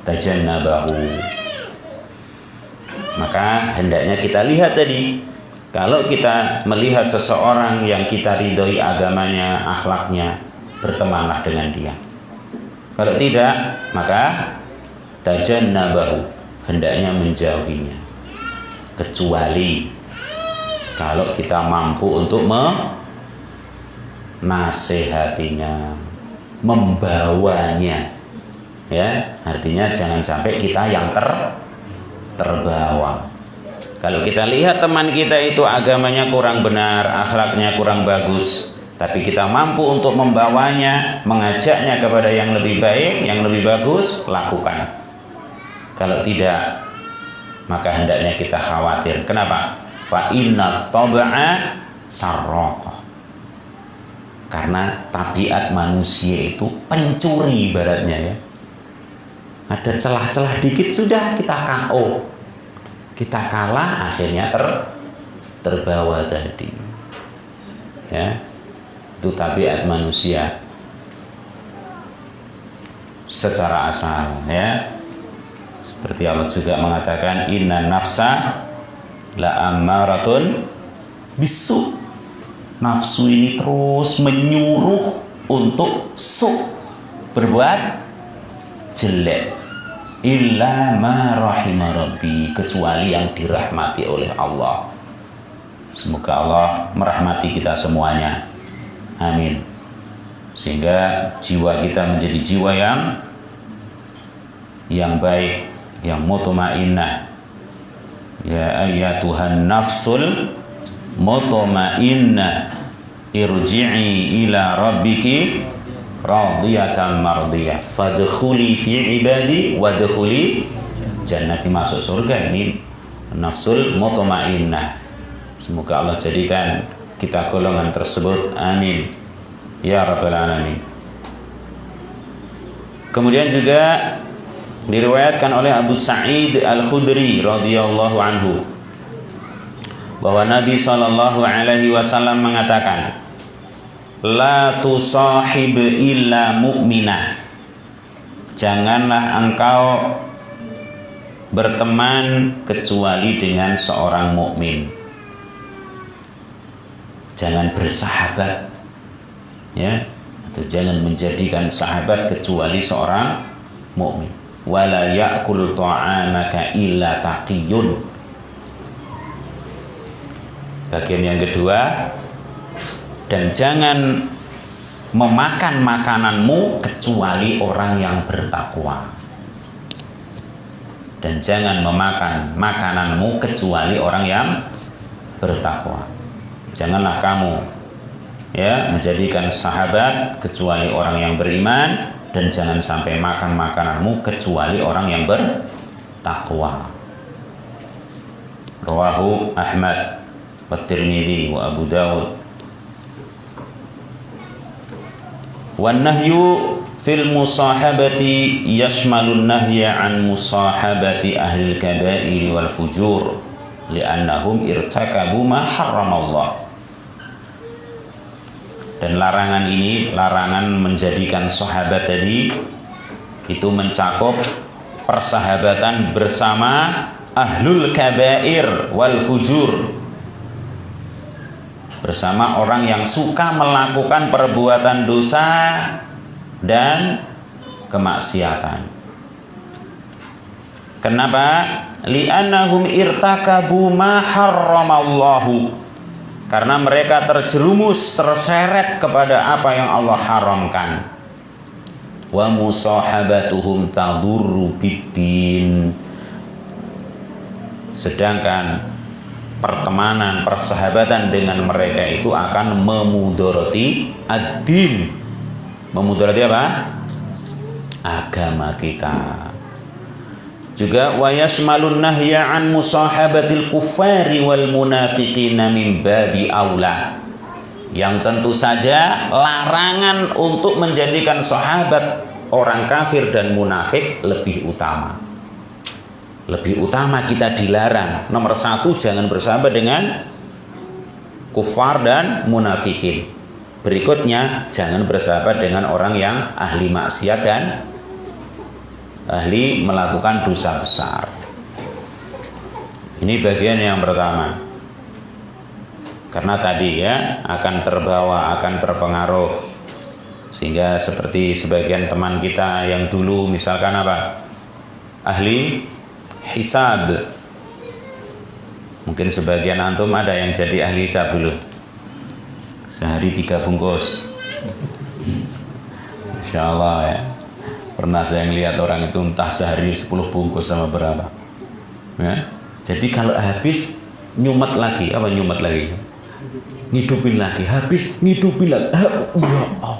tajannabahu. Maka hendaknya kita lihat tadi, kalau kita melihat seseorang yang kita ridhoi agamanya, akhlaknya, bertemanlah dengan dia. Kalau tidak, maka tajannabahu, hendaknya menjauhinya. Kecuali kalau kita mampu untuk menasehatinya, membawanya, ya, artinya jangan sampai kita yang terbawa. Kalau kita lihat teman kita itu agamanya kurang benar, akhlaknya kurang bagus, tapi kita mampu untuk membawanya, mengajaknya kepada yang lebih baik, yang lebih bagus, lakukan. Kalau tidak, maka hendaknya kita khawatir. Kenapa? Fa inna tab'a sarraqa. Karena tabiat manusia itu pencuri ibaratnya, ya. Ada celah-celah dikit sudah kita KO. Kita kalah, akhirnya terbawa tadi. Ya. Itu tabiat manusia secara asal, ya. Seperti Allah juga mengatakan inna nafsa la ammaratun bisu. Nafsu ini terus menyuruh untuk berbuat jelek, illa ma rahima rabbi, kecuali yang dirahmati oleh Allah. Semoga Allah merahmati kita semuanya. Amin. Sehingga jiwa kita menjadi jiwa yang baik, yang mutmainnah. Ya ayyatuhan nafsul mutmainnah, irji'i ila rabbiki radiyatan mardiyah, fadkhuli fi ibadi wadkhuli jannati, masuk surga. Ini nafsul mutmainnah. Semoga Allah jadikan kita golongan tersebut. Amin ya rabbal alamin. Kemudian juga diriwayatkan oleh Abu Sa'id Al-Khudri radhiyallahu anhu bahwa Nabi sallallahu alaihi wasallam mengatakan, la tusahib illa mu'minah, janganlah engkau berteman kecuali dengan seorang mukmin. Jangan bersahabat, ya, atau jangan menjadikan sahabat kecuali seorang mukmin. Wala ya'kul ta'amaka illa taqiyun. Bagian yang kedua, dan jangan memakan makananmu kecuali orang yang bertakwa. Dan jangan memakan makananmu kecuali orang yang bertakwa. Janganlah kamu, ya, menjadikan sahabat kecuali orang yang beriman, dan jangan sampai makan makananmu kecuali orang yang bertakwa. Rawahu Ahmad wa Tirmidzi wa Abu Dawud. Wan nahyu fil musahabati yashmalun nahya an musahabati ahli al-kaba'ir wal fujur li'annahum irtakabu ma harramallah. Dan larangan ini, larangan menjadikan sahabat tadi, itu mencakup persahabatan bersama ahlul kabair wal fujur, bersama orang yang suka melakukan perbuatan dosa dan kemaksiatan. Kenapa? Li'annahum irtakabu ma harramallahu, karena mereka terjerumus, terseret kepada apa yang Allah haramkan. Wa musahabatuhum tadurru biddin, sedangkan pertemanan, persahabatan dengan mereka itu akan memudoroti ad-din. Memudoroti apa? Agama kita. Juga wa yashmalun nahya an musahabatil kuffari wal munafiqina min babi aula. Yang tentu saja larangan untuk menjadikan sahabat orang kafir dan munafik lebih utama. Lebih utama kita dilarang. Nomor satu, jangan bersahabat dengan kufar dan munafikin. Berikutnya, jangan bersahabat dengan orang yang ahli maksiat dan ahli melakukan dosa besar. Ini bagian yang pertama. Karena tadi ya akan terbawa, akan terpengaruh. Sehingga seperti sebagian teman kita yang dulu misalkan apa? Ahli hisab. Mungkin sebagian antum ada yang jadi ahli hisab dulu. Sehari 3 bungkus. Insya Allah ya. Pernah saya ngelihat orang itu entah sehari 10 bungkus sama berapa. Ya. Jadi kalau habis nyumet lagi, apa nyumet lagi? Ngidupin lagi, habis ngidupin lagi. Ya Allah.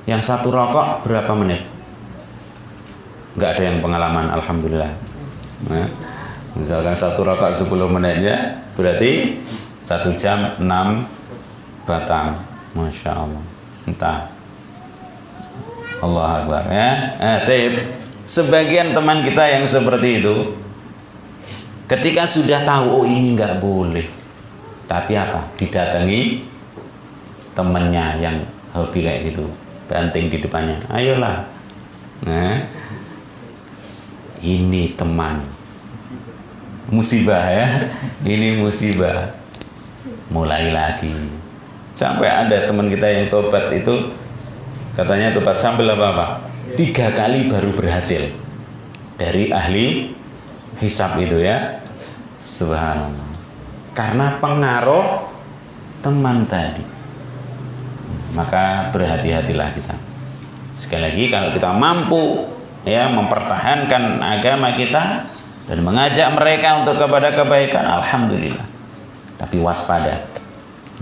Yang satu rokok berapa menit? Nggak ada yang pengalaman, alhamdulillah. Nah, misalkan satu rokok 10 menit ya, berarti 1 jam 6 batang. Masya Allah. Entah. Allah Akbar ya. Sebagian teman kita yang seperti itu, ketika sudah tahu oh ini nggak boleh, tapi apa? Didatangi temannya yang hobi kayak gitu, banting di depannya. Ayolah. Nah, ini teman musibah ya. Ini musibah. Mulai lagi. Sampai ada teman kita yang tobat itu, katanya tobat sambil apa-apa 3 kali baru berhasil dari ahli hisab itu ya. Subhanallah. Karena pengaruh teman tadi. Maka berhati-hatilah kita. Sekali lagi, kalau kita mampu ya mempertahankan agama kita dan mengajak mereka untuk kepada kebaikan, alhamdulillah. Tapi waspada.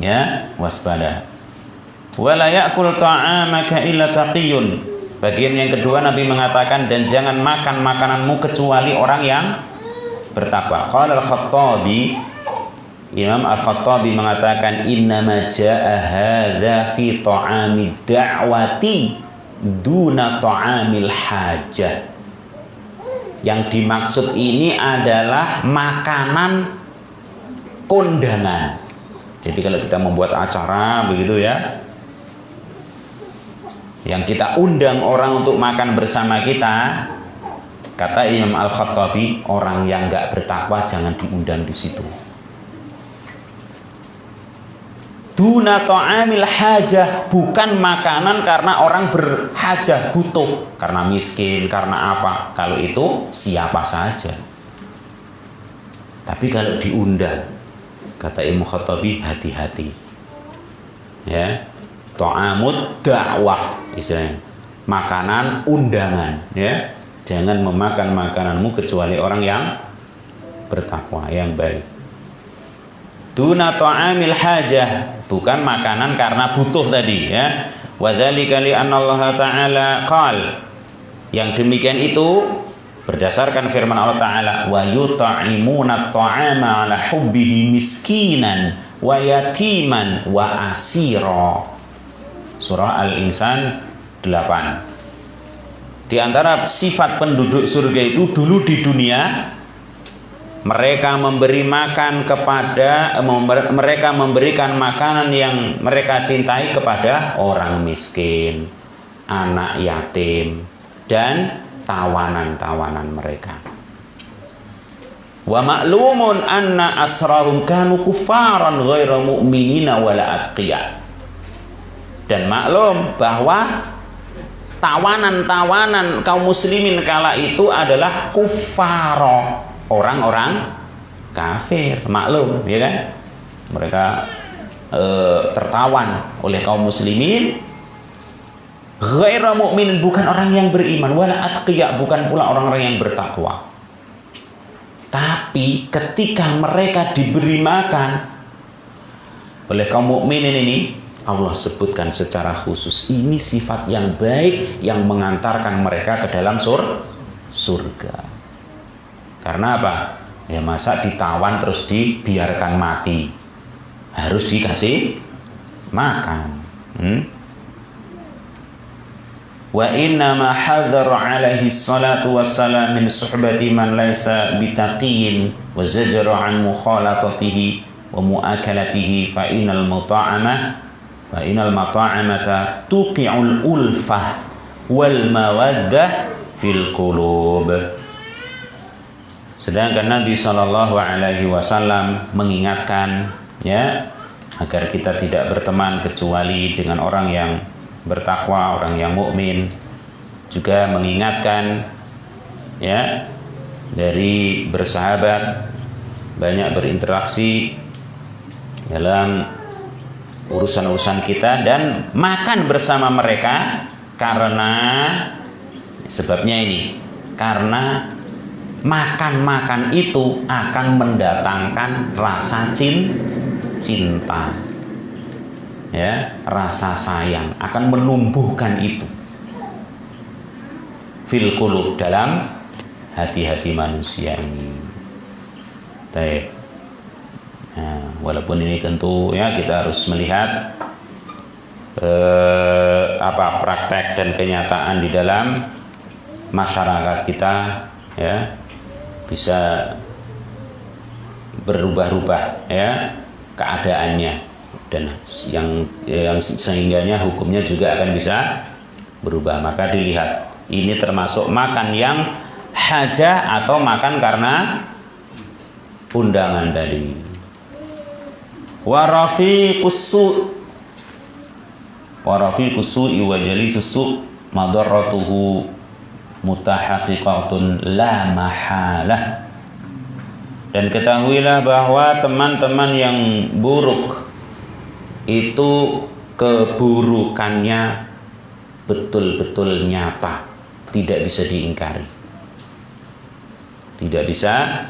Ya, waspada. Wala ya'kul ta'amaka illa taqiyun. Bagian yang kedua Nabi mengatakan, dan jangan makan makananmu kecuali orang yang bertakwa. Qala Al-Khattabi, Imam Al-Khattabi mengatakan, innama ja'a hadza fi ta'amid da'wati duna ta'amil hajah. Yang dimaksud ini adalah makanan kondangan. Jadi kalau kita membuat acara begitu ya, yang kita undang orang untuk makan bersama kita, kata Imam Al-Khattabi, orang yang nggak bertakwa jangan diundang di situ. Duna ta'amil hajah, bukan makanan karena orang berhajah, butuh, karena miskin, karena apa. Kalau itu siapa saja. Tapi kalau diundang, kata Imam Khattabi, hati-hati. Ya, ta'amud da'wah istilahnya. Makanan undangan, ya. Jangan memakan makananmu kecuali orang yang bertakwa, yang baik. Duna ta'amil hajah, bukan makanan karena butuh tadi ya. Wa dzalika li anna Allah Ta'ala qal. Yang demikian itu berdasarkan firman Allah Ta'ala, wa yut'imuna at-ta'ama 'ala hubbihi miskinan wa yatiman wa asira. Surah Al-Insan 8. Di antara sifat penduduk surga itu dulu di dunia, mereka memberi makan kepada mereka memberikan makanan yang mereka cintai kepada orang miskin, anak yatim, dan tawanan-tawanan mereka. Wa ma'lumun anna asrahum kanu kufaran ghairu mu'minina wala atqiya. Dan maklum bahwa tawanan-tawanan kaum muslimin kala itu adalah kufaro, orang-orang kafir. Maklum ya kan, mereka tertawan oleh kaum muslimin. Ghairu mu'minin, bukan orang yang beriman, wala atqiya, bukan pula orang-orang yang bertakwa. Tapi ketika mereka diberi makan oleh kaum mukminin ini, Allah sebutkan secara khusus ini sifat yang baik yang mengantarkan mereka ke dalam surga. Karena apa? Ya masa ditawan terus dibiarkan mati, harus dikasih makan. Wa inna ma hadzara alaihi salatu wassalam min suhbati man laysa bitaqiyin wa zajara an mukhalatatihi wa muakalatihi fa innal mata'amata tuqi'ul ulfah wal mawaddah fil qulub. Sedangkan Nabi sallallahu alaihi wasallam mengingatkan ya agar kita tidak berteman kecuali dengan orang yang bertakwa, orang yang mukmin. Juga mengingatkan ya dari bersahabat, banyak berinteraksi dalam urusan-urusan kita dan makan bersama mereka, karena sebabnya ini, karena makan-makan itu akan mendatangkan rasa cinta. Ya, rasa sayang akan menumbuhkan itu fil qulub, dalam hati-hati manusia ini. Baik. Nah, walaupun ini tentu ya kita harus melihat praktek dan kenyataan di dalam masyarakat kita ya bisa berubah-ubah ya keadaannya, dan yang sehingganya hukumnya juga akan bisa berubah. Maka dilihat ini termasuk makan yang hajah atau makan karena undangan tadi. Wa rafiqus su'i wa jalisus su' madarratuhu mutahaqqiqatun la mahalah. Dan ketahuilah bahwa teman-teman yang buruk itu keburukannya betul-betul nyata, tidak bisa diingkari. Tidak bisa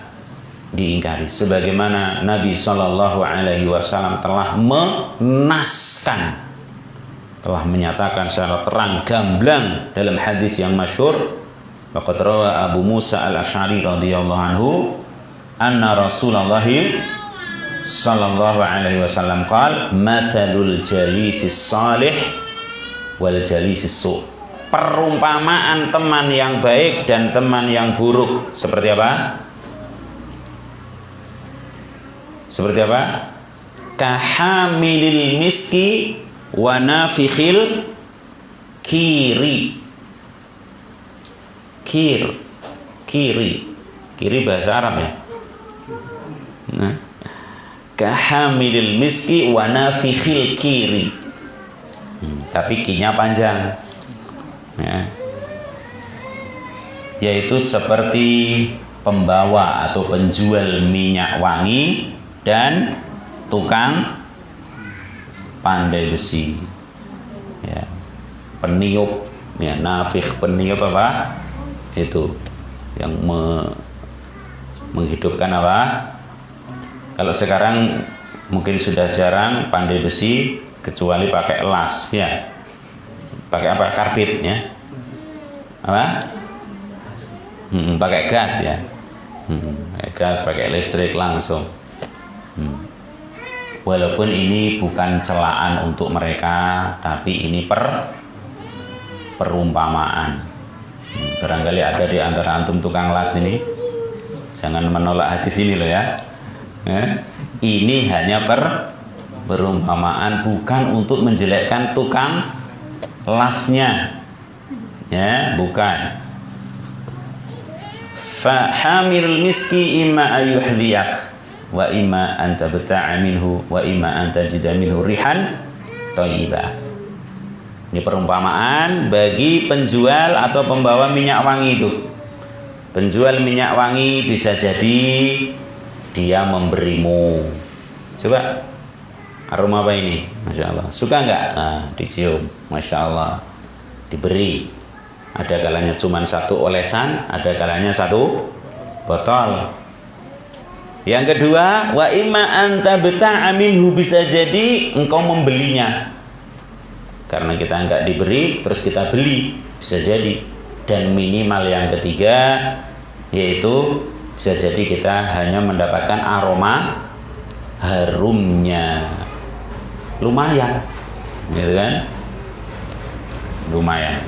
diingkari. Sebagaimana Nabi Shallallahu Alaihi Wasallam telah menaskan, telah menyatakan secara terang gamblang dalam hadis yang masyhur. Waqad rawa Abu Musa al-Asy'ari radhiyallahu anhu anna Rasulullah sallallahu alaihi wasallam qala mathalul jalisis salih wal jalisis su'. Perumpamaan teman yang baik dan teman yang buruk seperti apa? Seperti apa? Kahamilil miski wa nafikhil kiri. Kiri bahasa Arab ya. Nah, kahamilil miski wa nafikhil kiri. Tapi kinya panjang. Ya. Yaitu seperti pembawa atau penjual minyak wangi dan tukang pandai besi. Ya. Peniup, ya, nafikh, peniup apa? Itu yang menghidupkan apa? Kalau sekarang mungkin sudah jarang pandai besi kecuali pakai las ya. Pakai apa? Karbit ya. Apa? Pakai gas ya. Pakai gas, pakai listrik langsung. Walaupun ini bukan celaan untuk mereka, tapi ini perumpamaan. Barangkali ada di antara antum tukang las ini, jangan menolak hadis ini loh ya. Ini hanya perumpamaan, bukan untuk menjelekkan tukang lasnya, ya, bukan. Fahamil miski imma ayuhdhiyak wa imma an tabta'a minhu wa imma an tajida minhu rihan thayyibah. Ini perumpamaan bagi penjual atau pembawa minyak wangi itu. Penjual minyak wangi bisa jadi dia memberimu. Coba aroma apa ini? Masya Allah. Suka nggak? Nah, dicium. Masya Allah. Diberi. Ada kalanya cuma satu olesan, ada kalanya satu botol. Yang kedua, wa imma anta beta'a minhu, bisa jadi engkau membelinya. Karena kita enggak diberi, terus kita beli, bisa jadi. Dan minimal yang ketiga, yaitu bisa jadi kita hanya mendapatkan aroma harumnya. Lumayan, gitu kan? Lumayan.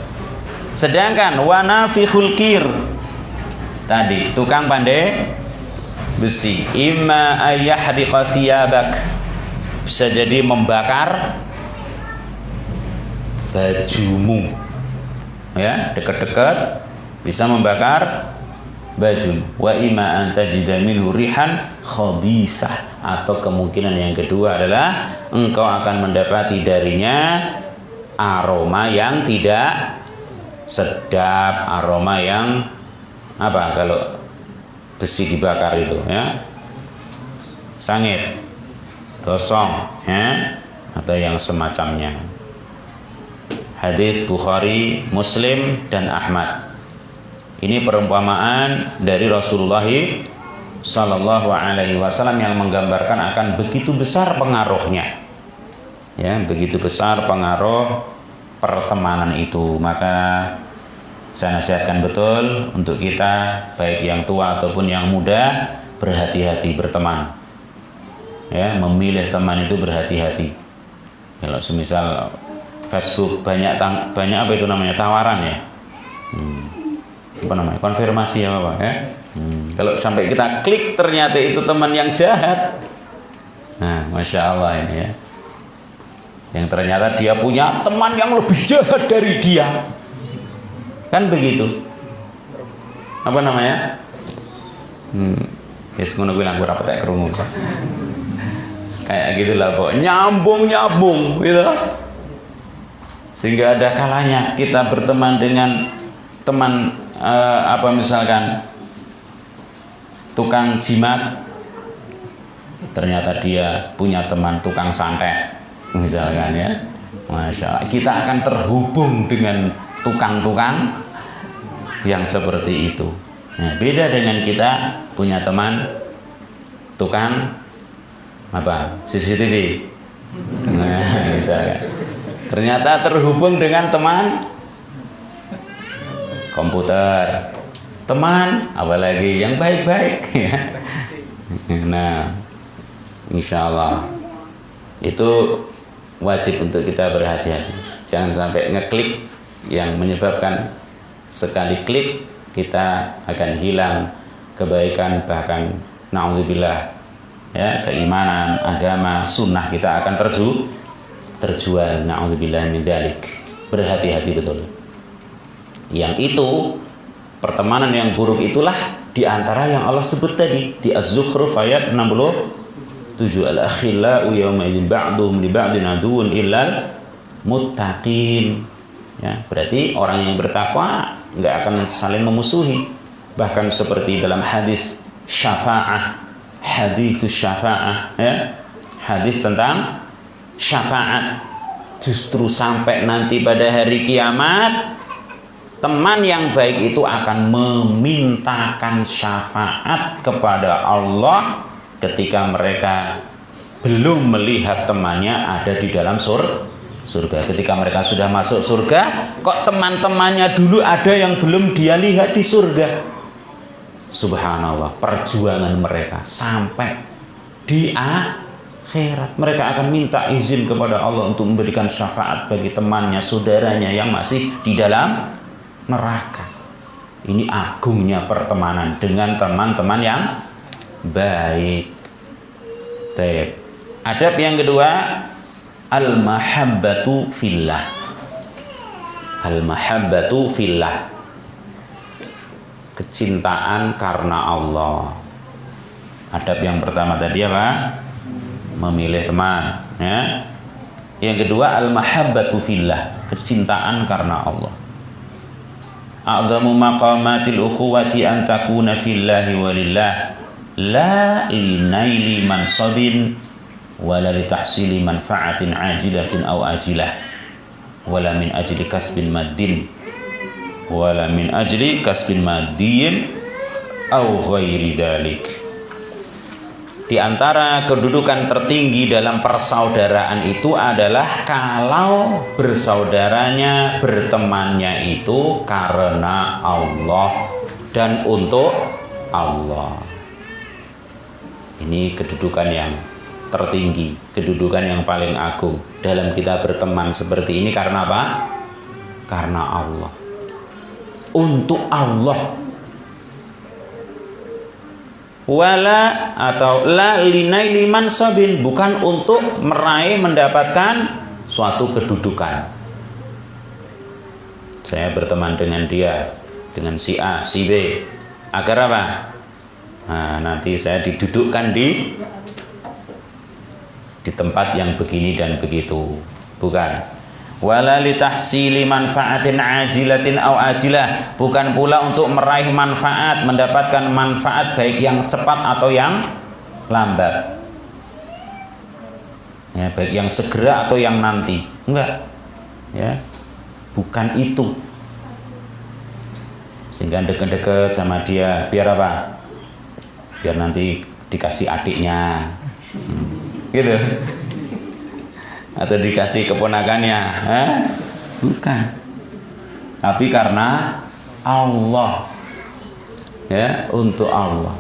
Sedangkan wanafikhul kir, tadi tukang pandai besi, imma ayyahriqa thiyabak, bisa jadi membakar bajumu, ya, dekat-dekat bisa membakar baju. Wa imma an tajida minhu rihan khabisah, atau kemungkinan yang kedua adalah engkau akan mendapati darinya aroma yang tidak sedap, aroma yang apa kalau besi dibakar itu, ya, sangit, gosong, ya, atau yang semacamnya. Hadis Bukhari, Muslim, dan Ahmad. Ini perumpamaan dari Rasulullah Sallallahu Alaihi Wasallam yang menggambarkan akan begitu besar pengaruhnya, ya, begitu besar pengaruh pertemanan itu. Maka saya nasihatkan betul untuk kita, baik yang tua ataupun yang muda, berhati-hati berteman, ya, memilih teman itu berhati-hati. Kalau semisal Facebook banyak apa itu namanya, tawaran, ya, apa namanya, konfirmasi, ya Bapak, ya. Kalau sampai kita klik ternyata itu teman yang jahat, nah, Masya Allah ini, ya, yang ternyata dia punya teman yang lebih jahat dari dia. Kan begitu. Apa namanya? Yes, ngono kuwi langgur apa tak krungu. Kayak gitulah kok, nyambung gitu. Sehingga ada kalanya kita berteman dengan teman misalkan tukang jimat, ternyata dia punya teman tukang santet, misalkan, ya. Masya Allah, kita akan terhubung dengan tukang-tukang yang seperti itu. Nah, beda dengan kita punya teman tukang apa, CCTV. Nah, misalkan ternyata terhubung dengan teman komputer, teman apalagi yang baik-baik, ya. Nah, insya Allah itu wajib untuk kita berhati-hati. Jangan sampai ngeklik yang menyebabkan sekali klik kita akan hilang kebaikan, bahkan na'udzubillah, ya, keimanan, agama, sunnah kita akan terjual, na'udzubillah min dzalik. Berhati-hati betul. Yang itu pertemanan yang buruk itulah diantara yang Allah sebut tadi di Az-Zukhruf ayat 67, al-akhillau yawma idzin ba'duhum li ba'din aduwwun illal muttaqin. Ya, berarti orang yang bertakwa nggak akan saling memusuhi. Bahkan seperti dalam hadis syafa'ah, hadis syafa'ah, ya, hadis tentang syafaat, justru sampai nanti pada hari kiamat teman yang baik itu akan memintakan syafaat kepada Allah ketika mereka belum melihat temannya ada di dalam surga. Ketika mereka sudah masuk surga, kok teman-temannya dulu ada yang belum dia lihat di surga. Subhanallah, perjuangan mereka sampai di akhirat. Mereka akan minta izin kepada Allah untuk memberikan syafaat bagi temannya, saudaranya yang masih di dalam neraka. Ini agungnya pertemanan dengan teman-teman yang baik. Adab yang kedua, al-mahabbatu fillah. Al-mahabbatu fillah, kecintaan karena Allah. Adab yang pertama tadi apa? Memilih teman, ya. Yang kedua, al-mahabbatu fillah, kecintaan karena Allah. A'dhamu maqamatil ukhuwati an takuna fillahi walillah, la linaili mansabin wala litahsili manfaatin ajilatin aw ajilah, wala min ajli kasbin maddin wala min ajli kasbin maddiyin aw ghairi dalik. Di antara kedudukan tertinggi dalam persaudaraan itu adalah kalau bersaudaranya, bertemannya itu karena Allah dan untuk Allah. Ini kedudukan yang tertinggi, kedudukan yang paling agung. Dalam kita berteman seperti ini karena apa? Karena Allah. Untuk Allah. Wala atau la linaili mansabin, bukan untuk meraih mendapatkan suatu kedudukan. Saya berteman dengan dia, dengan si A, si B, agar apa? Nah, nanti saya didudukkan di tempat yang begini dan begitu. Bukan. Wala litahsili manfaatin ajilatin au ajilah, bukan pula untuk meraih manfaat, mendapatkan manfaat baik yang cepat atau yang lambat. Ya, baik yang segera atau yang nanti. Enggak. Ya. Bukan itu. Sehingga deket-deket sama dia biar apa? Biar nanti dikasih adiknya. Gitu. Atau dikasih keponakannya, bukan, tapi karena Allah, ya, untuk Allah.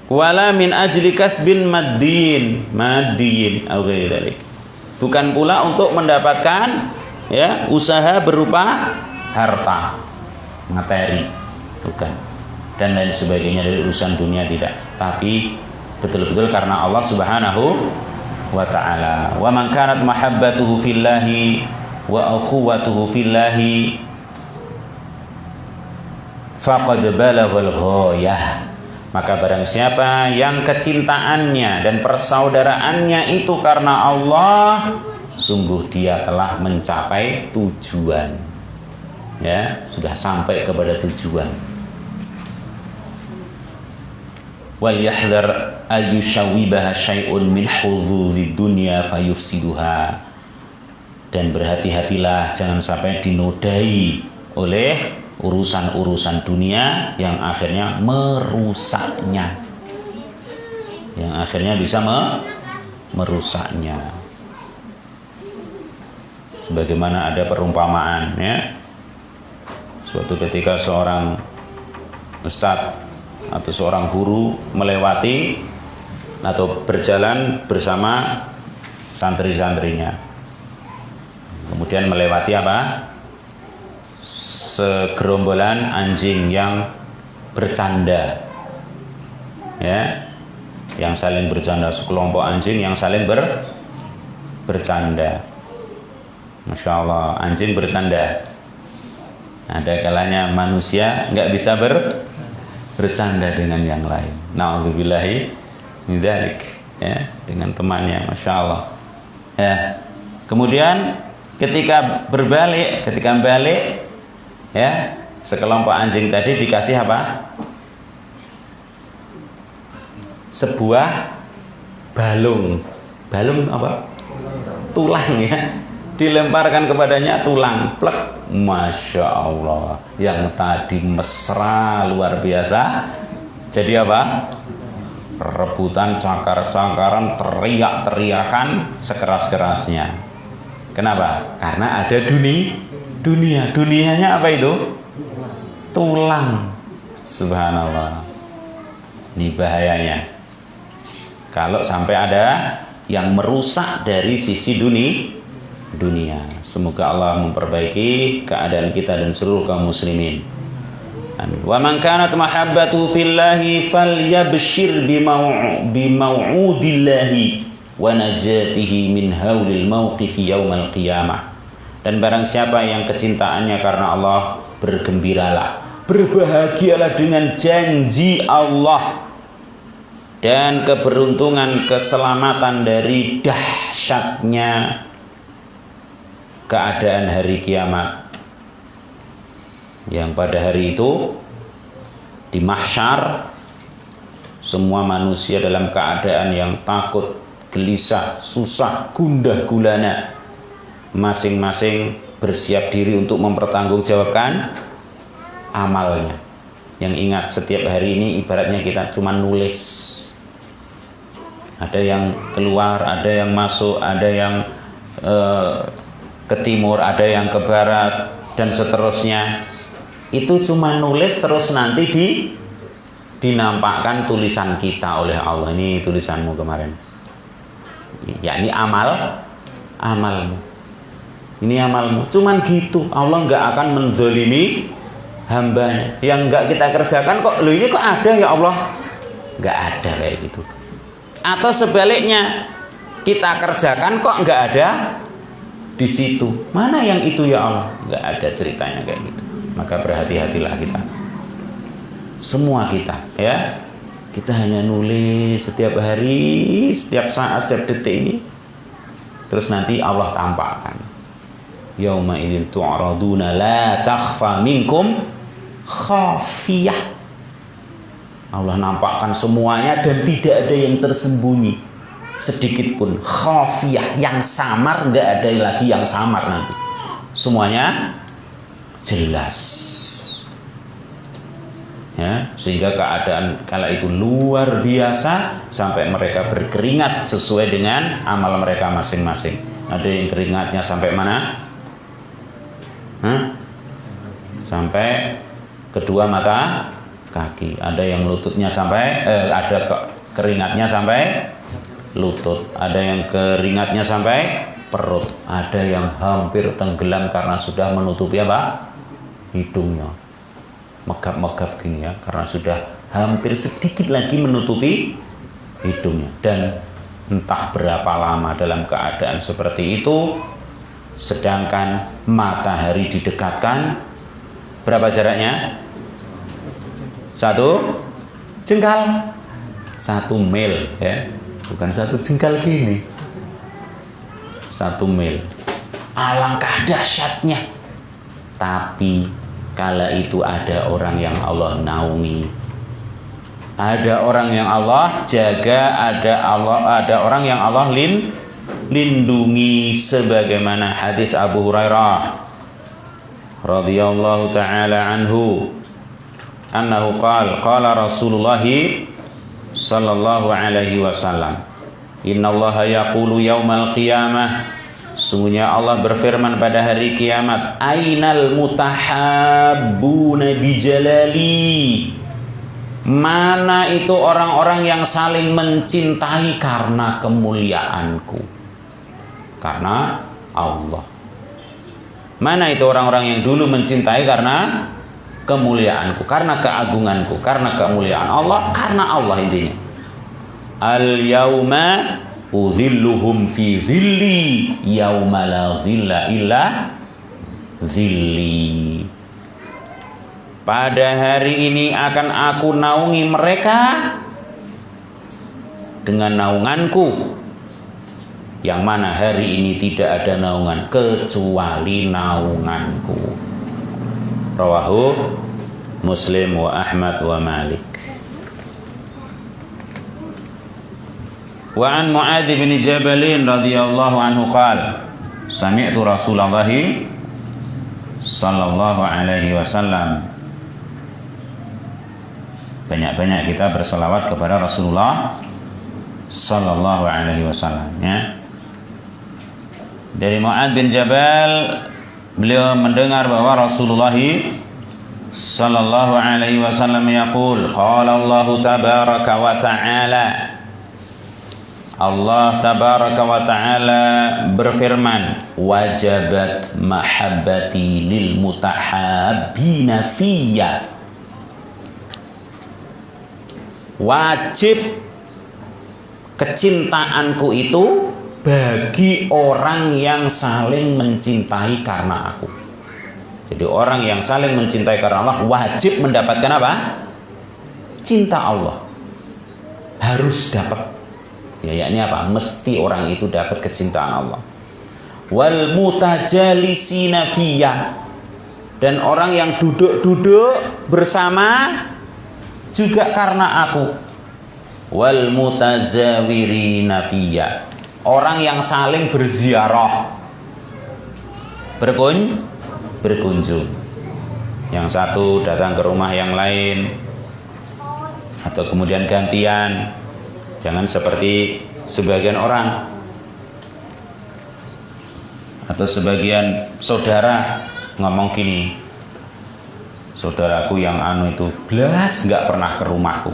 Wala min ajli kasbin maddin atau ghairi dzalik, bukan pula untuk mendapatkan, ya, usaha berupa harta, materi, bukan, dan lain sebagainya dari urusan dunia, tidak, tapi betul-betul karena Allah Subhanahu wa ta'ala. Wa man kanat mahabbatuhu fillahi wa ukhuwatuhu fillahi faqad balaghal ghayah, maka barang siapa yang kecintaannya dan persaudaraannya itu karena Allah, sungguh dia telah mencapai tujuan, ya, sudah sampai kepada tujuan. Wal yahdhar ayyushawibaha syai'un min hududid dunya fayufsiduha, dan berhati-hatilah jangan sampai dinodai oleh urusan-urusan dunia yang akhirnya merusaknya, yang akhirnya bisa merusaknya. Sebagaimana ada perumpamaan, ya, suatu ketika seorang ustadz atau seorang guru melewati atau berjalan bersama santri-santrinya, kemudian melewati apa? Segerombolan anjing yang bercanda, ya, yang saling bercanda, sekelompok anjing yang saling bercanda. Masya Allah, anjing bercanda. Ada kalanya manusia nggak bisa bercanda dengan yang lain. Na'udzubillahi min dzalik, ya, dengan temannya, Masya Allah. Ya. Kemudian ketika balik, ya, sekelompok anjing tadi dikasih apa? Sebuah balung apa? Tulang, ya, dilemparkan kepadanya tulang, plek. Masya Allah, yang tadi mesra luar biasa jadi apa? Rebutan, cakar-cakaran, teriak-teriakan sekeras-kerasnya. Kenapa? Karena ada dunianya apa itu? Tulang. Subhanallah. Ini bahayanya kalau sampai ada yang merusak dari sisi dunia. Semoga Allah memperbaiki keadaan kita dan seluruh kaum muslimin. Amin. Wa man kanat mahabbatu fillahi falyabshir bimau'udillahi wa najatihi min haulil mauqifi yaumal qiyamah. Dan barang siapa yang kecintaannya karena Allah, bergembiralah, berbahagialah dengan janji Allah dan keberuntungan, keselamatan dari dahsyatnya keadaan hari kiamat, yang pada hari itu di mahsyar semua manusia dalam keadaan yang takut, gelisah, susah, gundah gulana, masing-masing bersiap diri untuk mempertanggungjawabkan amalnya. Yang ingat, setiap hari ini ibaratnya kita cuma nulis Ada yang keluar, ada yang masuk, ada yang ke timur, ada yang ke barat, dan seterusnya. Itu cuma nulis terus nanti dinampakkan tulisan kita oleh Allah. Ini tulisanmu kemarin. Ya, ini amalmu. Ini amalmu. Cuman gitu. Allah nggak akan menzalimi hambanya. Yang nggak kita kerjakan kok, loh ini kok ada ya Allah? Nggak ada kayak gitu. Atau sebaliknya, kita kerjakan kok nggak ada di situ. Mana yang itu ya Allah? Nggak ada ceritanya kayak gitu. Maka berhati-hatilah kita. Semua kita, ya. Kita hanya nulis setiap hari, setiap saat, setiap detik ini. Terus nanti Allah tampakkan. Yauma idzin tu'raduna la takhfa minkum khafiyah. Allah nampakkan semuanya dan tidak ada yang tersembunyi sedikit pun. Khafiyah, yang samar, nggak ada lagi yang samar nanti. Semuanya jelas. Ya, sehingga keadaan kala itu luar biasa sampai mereka berkeringat sesuai dengan amal mereka masing-masing. Ada yang keringatnya sampai mana? Sampai kedua mata kaki. Ada yang lututnya sampai ada keringatnya sampai lutut. Ada yang keringatnya sampai perut. Ada yang hampir tenggelam karena sudah menutupi apa? Hidungnya. Megap-megap gini ya, karena sudah hampir sedikit lagi menutupi hidungnya. Dan entah berapa lama dalam keadaan seperti itu, sedangkan matahari didekatkan. Berapa jaraknya? 1 jengkal, 1 mil ya, bukan 1 jengkal gini, 1 mil. Alangkah dahsyatnya. Tapi kala itu ada orang yang Allah naungi, ada orang yang Allah jaga, ada orang yang Allah lindungi, sebagaimana hadis Abu Hurairah radhiyallahu taala anhu annahu qala Rasulullah sallallahu alaihi wasallam, innallaha yaqulu yaumal qiyamah, sungguhnya Allah berfirman pada hari kiamat, ainal mutahabbuna bijalali, mana itu orang-orang yang saling mencintai karena kemuliaanku, karena Allah. Mana itu orang-orang yang dulu mencintai karena kemuliaanku, karena keagunganku, karena kemuliaan Allah, karena Allah intinya. Al yauma udhilluhum fi dhilli yauma la dhilla illa dhilli. Pada hari ini akan aku naungi mereka dengan naunganku, yang mana hari ini tidak ada naungan kecuali naunganku. Rawahu Muslim wa Ahmad wa Malik. Wa an Mu'adz bin Jabal radhiyallahu anhu qala sami'tu Rasulullah sallallahu alaihi wasallam. Banyak-banyak kita berselawat kepada Rasulullah sallallahu alaihi wasallam ya. Dari Mu'adz bin Jabal, beliau mendengar bahwa Rasulullah sallallahu alaihi wasallam yaqul, qala Allah tabaraka wa ta'ala, Allah tabaraka wa ta'ala berfirman, wajabat mahabbati lil mutahabbina fiyya, wajib kecintaanku itu bagi orang yang saling mencintai karena aku. Jadi orang yang saling mencintai karena Allah wajib mendapatkan apa? Cinta Allah. Harus dapat. Ya, yakni apa? Mesti orang itu dapat kecintaan Allah. Wal mutajalisina fiyya, dan orang yang duduk-duduk bersama juga karena aku. Wal mutazawirina fiyya, orang yang saling berziarah, berkunjung. Yang satu datang ke rumah yang lain, atau kemudian gantian. Jangan seperti sebagian orang atau sebagian saudara ngomong gini, saudaraku yang anu itu belas nggak pernah ke rumahku,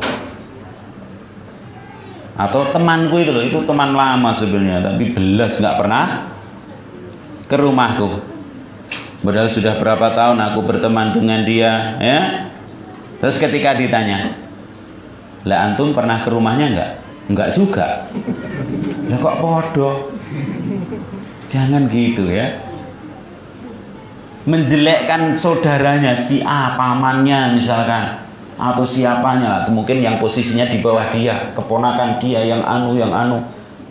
atau temanku itu loh, itu teman lama sebenarnya tapi belas nggak pernah ke rumahku, padahal sudah berapa tahun aku berteman dengan dia, ya. Terus ketika ditanya, lah antum pernah ke rumahnya enggak? Enggak juga. Lah kok podo? Jangan gitu ya. Menjelekkan saudaranya, si A, pamannya misalkan, atau siapanya, atau mungkin yang posisinya di bawah dia, keponakan dia yang anu,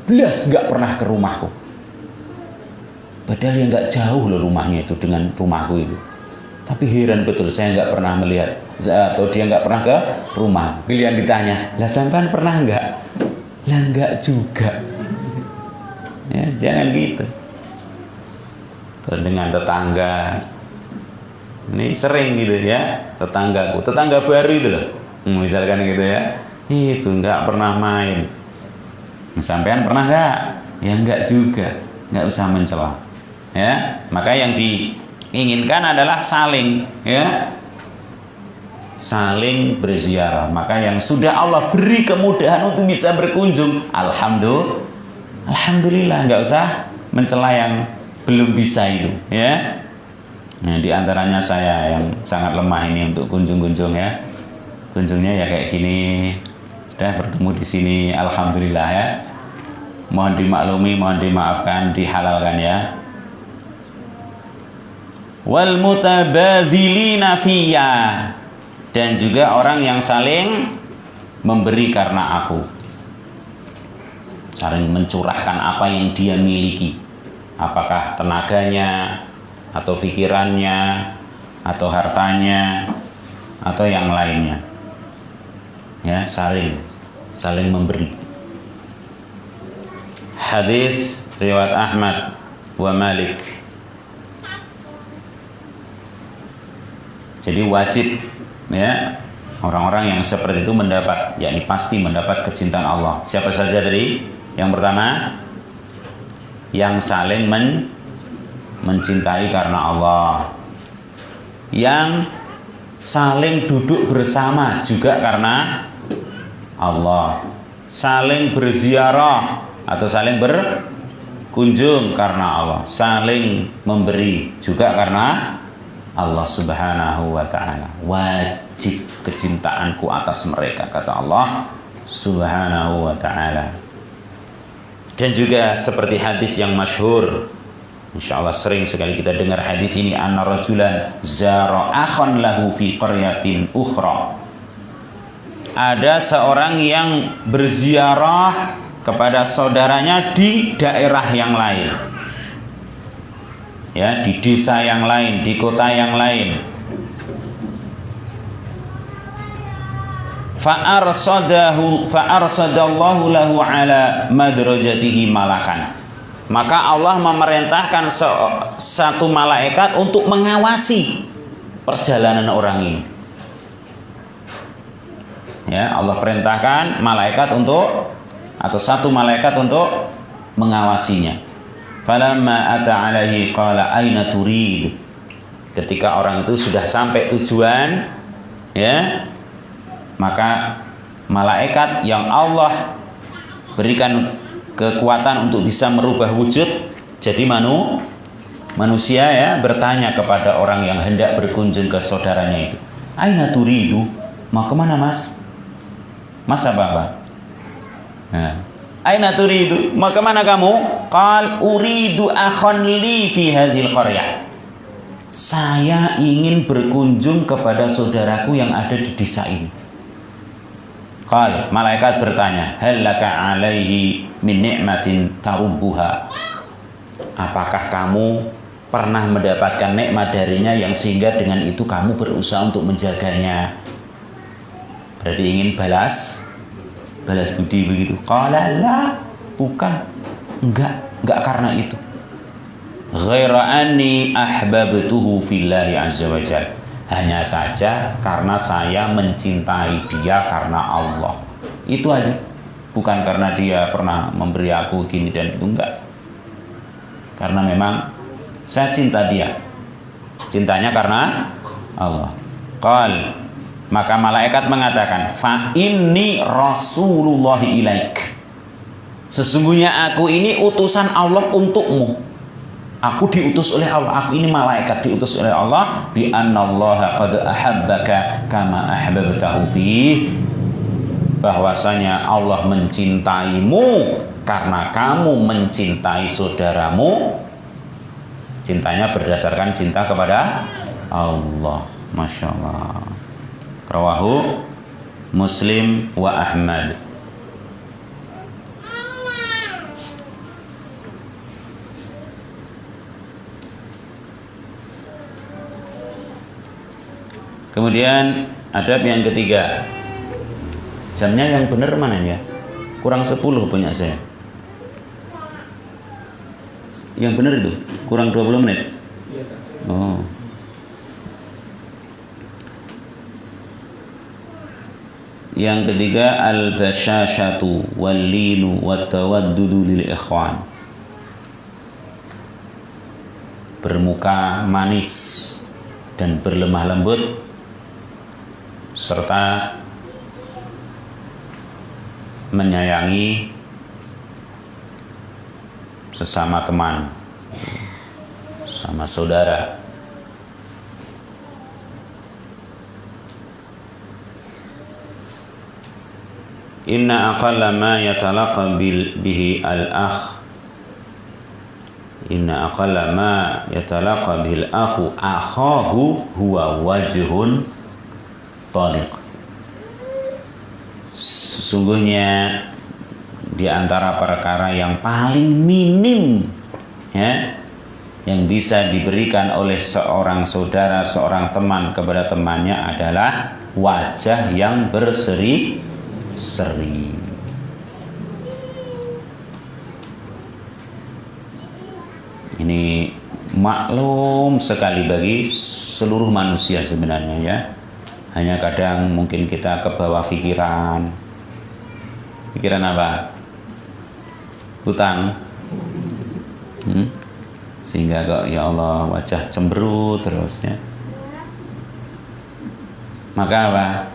belas enggak pernah ke rumahku. Padahal yang enggak jauh loh rumahnya itu dengan rumahku itu. Tapi heran betul, saya nggak pernah melihat, atau dia nggak pernah ke rumah. Kalian ditanya, lah sampean pernah nggak? Lah nggak juga. Ya, jangan gitu. Terus dengan tetangga, ini sering gitu ya, tetanggaku, tetangga baru itu loh, misalkan gitu ya, itu nggak pernah main. Sampean pernah nggak? Ya nggak juga, nggak usah mencela. Ya, maka yang diinginkan adalah saling, ya, saling berziarah. Maka yang sudah Allah beri kemudahan untuk bisa berkunjung, alhamdulillah, nggak usah mencela yang belum bisa itu, ya. Nah, diantaranya saya yang sangat lemah ini untuk kunjung-kunjung, ya. Kunjungnya ya kayak gini, sudah bertemu di sini, alhamdulillah, ya. Mohon dimaklumi, mohon dimaafkan, dihalalkan, ya. Wal mutabadzilina fiyya, dan juga orang yang saling memberi karena aku, saling mencurahkan apa yang dia miliki, apakah tenaganya atau pikirannya atau hartanya atau yang lainnya, ya, saling memberi. Hadis riwayat Ahmad wa Malik. Jadi wajib, ya, orang-orang yang seperti itu mendapat, yakni pasti mendapat kecintaan Allah. Siapa saja tadi? Yang pertama, yang saling mencintai karena Allah, yang saling duduk bersama juga karena Allah, saling berziarah atau saling berkunjung karena Allah, saling memberi juga karena Allah Subhanahu wa ta'ala. Wajib kecintaanku atas mereka, kata Allah Subhanahu wa ta'ala. Dan juga seperti hadis yang masyhur, insyaallah sering sekali kita dengar hadis ini, anna rajulan zara akhan lahu fi qaryatin ukhra. Ada seorang yang berziarah kepada saudaranya di daerah yang lain, ya, di desa yang lain, di kota yang lain. Fa'arsadallahu lahu ala madrajatihi malakan. Maka Allah memerintahkan satu malaikat untuk mengawasi perjalanan orang ini. Ya, Allah perintahkan malaikat untuk, atau satu malaikat untuk mengawasinya. Falamma ata alaihi qala aina turid. Ketika orang itu sudah sampai tujuan, ya, maka malaikat yang Allah berikan kekuatan untuk bisa merubah wujud jadi manusia, ya, bertanya kepada orang yang hendak berkunjung ke saudaranya itu, aina turidu, mau kemana mas? Mas apa? Nah, aina turidu, mau kemana kamu? Qal uridu akhon li fi hadhil qaryah. Saya ingin berkunjung kepada saudaraku yang ada di desa ini. Qal, malaikat bertanya, hal laka alaihi min ni'matin tarubbuha. Apakah kamu pernah mendapatkan nikmat darinya yang sehingga dengan itu kamu berusaha untuk menjaganya? Berarti ingin balas budi begitu. Qala la, bukan, enggak karena itu. Ghaira anni ahbabtuhu fillahi azza wa jalla. Hanya saja karena saya mencintai dia karena Allah. Itu aja. bukan karena dia pernah memberi aku gini dan itu, enggak. Karena memang saya cinta dia. Cintanya karena Allah. Qal, maka malaikat mengatakan, fa inni Rasulullah ilaik. Sesungguhnya aku ini utusan Allah untukmu. Aku diutus oleh Allah. Aku ini malaikat diutus oleh Allah. Bi annallaha qad ahabbaka kama ahbabtahu fi. Bahwasanya Allah mencintaimu karena kamu mencintai saudaramu. Cintanya berdasarkan cinta kepada Allah. Masya Allah. Rawahu Muslim wa Ahmad. Kemudian adab yang ketiga. Jamnya yang benar mana ya? Kurang 10 punya saya. Yang benar itu kurang 20 menit. Oh. Yang ketiga, al-basyashatu wal-linu wat-tawaddudu lil ikhwan. Bermuka manis dan berlemah lembut serta menyayangi sesama teman, sama saudara. Inna aqalla ma yatalaqa bihi al-akh. Inna aqalla ma yatalaqa bihi al-akhu akhahu huwa wajhun taliq. Sesungguhnya di antara perkara yang paling minim ya, yang bisa diberikan oleh seorang saudara, seorang teman kepada temannya adalah wajah yang berseri-seri. Ini maklum sekali bagi seluruh manusia sebenarnya ya. Hanya kadang mungkin kita kebawa pikiran. Pikiran apa? Hutang. Sehingga kok ya Allah wajah cemberut terus ya. Maka apa?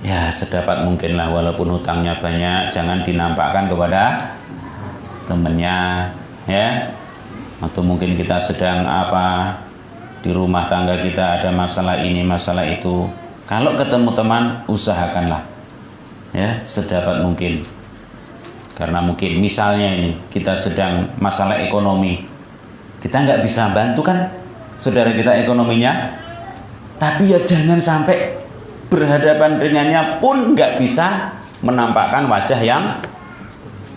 Ya sedapat mungkinlah walaupun hutangnya banyak, jangan dinampakkan kepada temannya ya. Atau mungkin kita sedang apa di rumah tangga kita ada masalah ini masalah itu. Kalau ketemu teman usahakanlah ya sedapat mungkin. Karena mungkin misalnya ini kita sedang masalah ekonomi, kita nggak bisa bantu kan saudara kita ekonominya, tapi ya jangan sampai berhadapan dengannya pun nggak bisa menampakkan wajah yang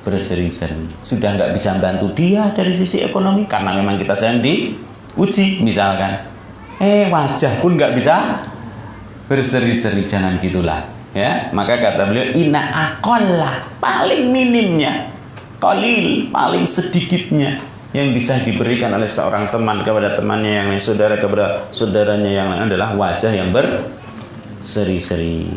berseri-seri. Sudah nggak bisa bantu dia dari sisi ekonomi karena memang kita sedang diuji misalkan, wajah pun nggak bisa berseri-seri, jangan gitulah. Ya, maka kata beliau inna aqalla, paling minimnya, qalil, paling sedikitnya yang bisa diberikan oleh seorang teman kepada temannya yang lain, saudara kepada saudaranya yang lain adalah wajah yang berseri-seri.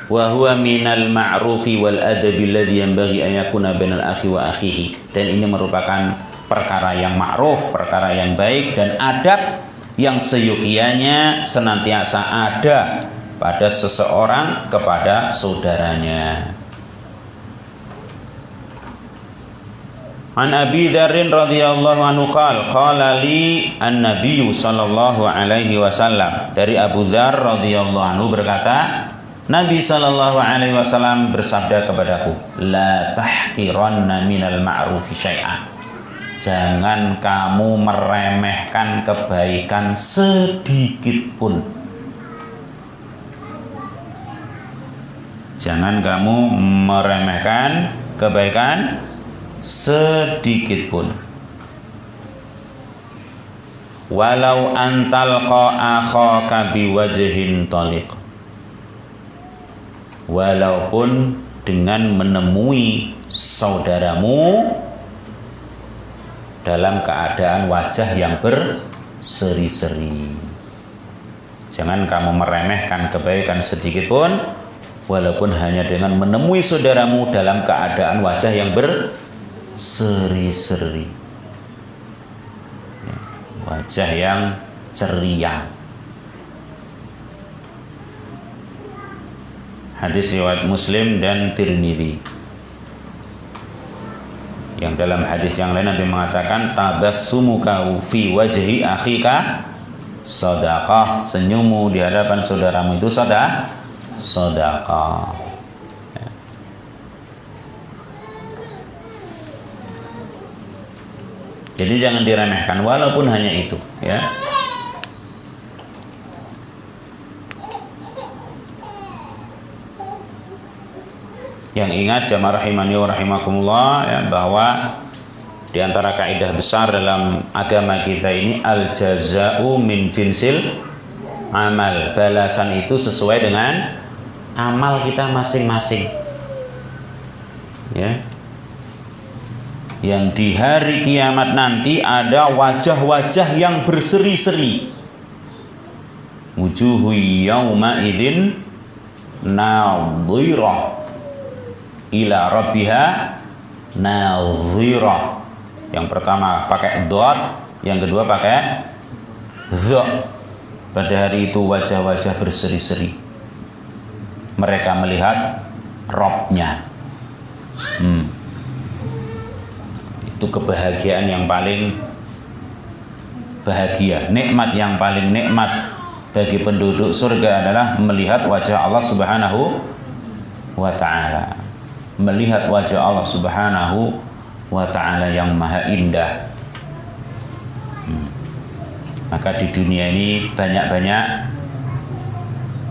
Wa huwa minal ma'rufi wal adabi alladhi yanbaghi an yakuna bainal akhi wa akhihi. Dan ini merupakan perkara yang ma'ruf, perkara yang baik dan adab yang seyukianya senantiasa ada pada seseorang kepada saudaranya. An Abi Dzarrin radhiyallahu anhu qala li an-nabiy sallallahu alaihi wasallam. Dari Abu Dzar radhiyallahu anhu berkata, Nabi sallallahu alaihi wasallam bersabda kepadaku, la tahqiranna minal ma'rufi syai'an. Jangan kamu meremehkan kebaikan sedikit pun. Jangan kamu meremehkan kebaikan sedikit pun. Walau antalqa akhaka biwajhin taliq. Walaupun dengan menemui saudaramu dalam keadaan wajah yang berseri-seri. Jangan kamu meremehkan kebaikan sedikit pun walaupun hanya dengan menemui saudaramu dalam keadaan wajah yang berseri-seri, wajah yang ceria. Hadis riwayat Muslim dan Tirmidzi. Yang dalam hadis yang lain Nabi mengatakan, tabassumuka fi wajhi akhika shadaqah, senyummu di hadapan saudaramu itu sedekah. Jadi jangan diremehkan walaupun hanya itu, ya. Yang ingat jamaah rahimani wa rahimakumullah, ya, bahwa di antara kaidah besar dalam agama kita ini, al jaza'u min jinsil amal, balasan itu sesuai dengan amal kita masing-masing, ya. Yang di hari kiamat nanti ada wajah-wajah yang berseri-seri, wujuhu yawma idzin nadhirah ila rabbiha nadhirah. Yang pertama pakai dot, yang kedua pakai za. Pada hari itu wajah-wajah berseri-seri, mereka melihat Rabb-nya. Itu kebahagiaan yang paling bahagia, nikmat yang paling nikmat bagi penduduk surga adalah melihat wajah Allah Subhanahu wa ta'ala. Melihat wajah Allah Subhanahu wa ta'ala yang maha indah. Maka di dunia ini banyak-banyak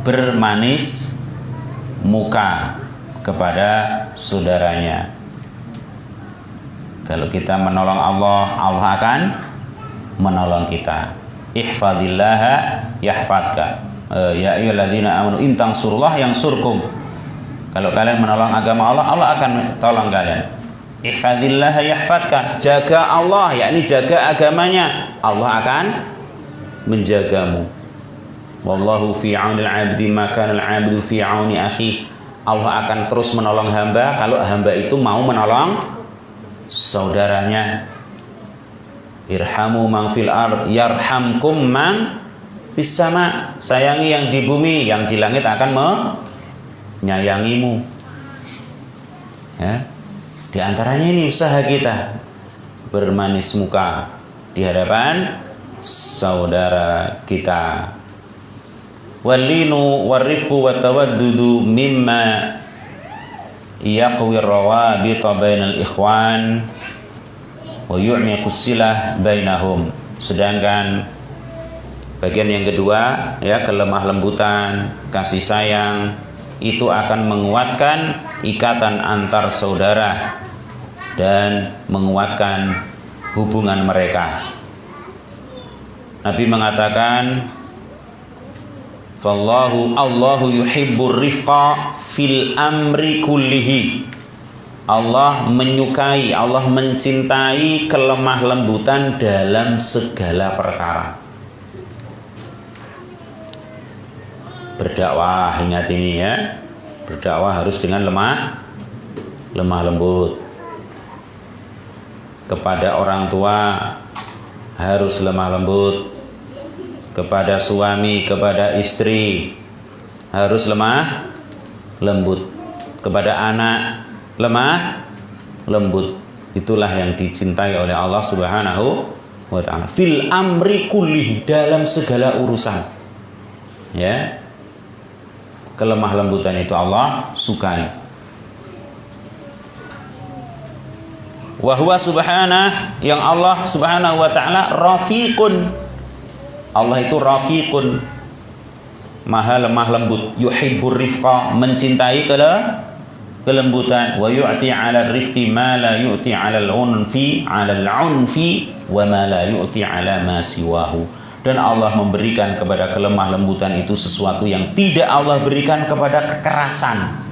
bermanis muka kepada saudaranya. Kalau kita menolong Allah, Allah akan menolong kita. Ihfadillaha yahfadka. Ya ayyuhalladzina amanu in tansurullah yansurkum. Kalau kalian menolong agama Allah, Allah akan tolong kalian. Ihfadillaha yahfadka. Jaga Allah, yakni jaga agamanya, Allah akan menjagamu. Wallahu fi 'aunil 'abdi ma kana al-'abdu fi 'auni akhi. Allah akan terus menolong hamba kalau hamba itu mau menolong saudaranya. Irhamu man fil ard yarhamkum man fis sama. Sayangi yang di bumi, yang di langit akan menyayangimu. Ya. Di antaranya ini usaha kita bermanis muka di hadapan saudara kita. Walinu warifku watawaddudu mimma yaqwi rawabita bainal ikhwan wa yu'miqu silah bainahum. Sedangkan bagian yang kedua, ya, kelemah lembutan, kasih sayang, itu akan menguatkan ikatan antar saudara dan menguatkan hubungan mereka. Nabi mengatakan, Allahu yuhibbur rifqa fil amri kullihi. Allah menyukai, Allah mencintai kelemah lembutan dalam segala perkara. Berdakwah, ingat ini ya, berdakwah harus dengan lemah lembut. Kepada orang tua harus lemah lembut. Kepada suami, kepada istri harus lemah lembut. Kepada anak lemah lembut. Itulah yang dicintai oleh Allah Subhanahu wa ta'ala. Fil amri kullihi, dalam segala urusan. Ya. Kelemah lembutan itu Allah sukai. Wa huwa subhanah, yang Allah Subhanahu wa ta'ala rafiqun. Allah itu rafiqun, maha lemah lembut. Yuhibbur rifqa, mencintai kelembutan. Wa yu'ti 'ala rifqi ma la yu'ti 'ala al-'unfi wa ma la yu'ti 'ala ma siwahu. Dan Allah memberikan kepada kelemah lembutan itu sesuatu yang tidak Allah berikan kepada kekerasan.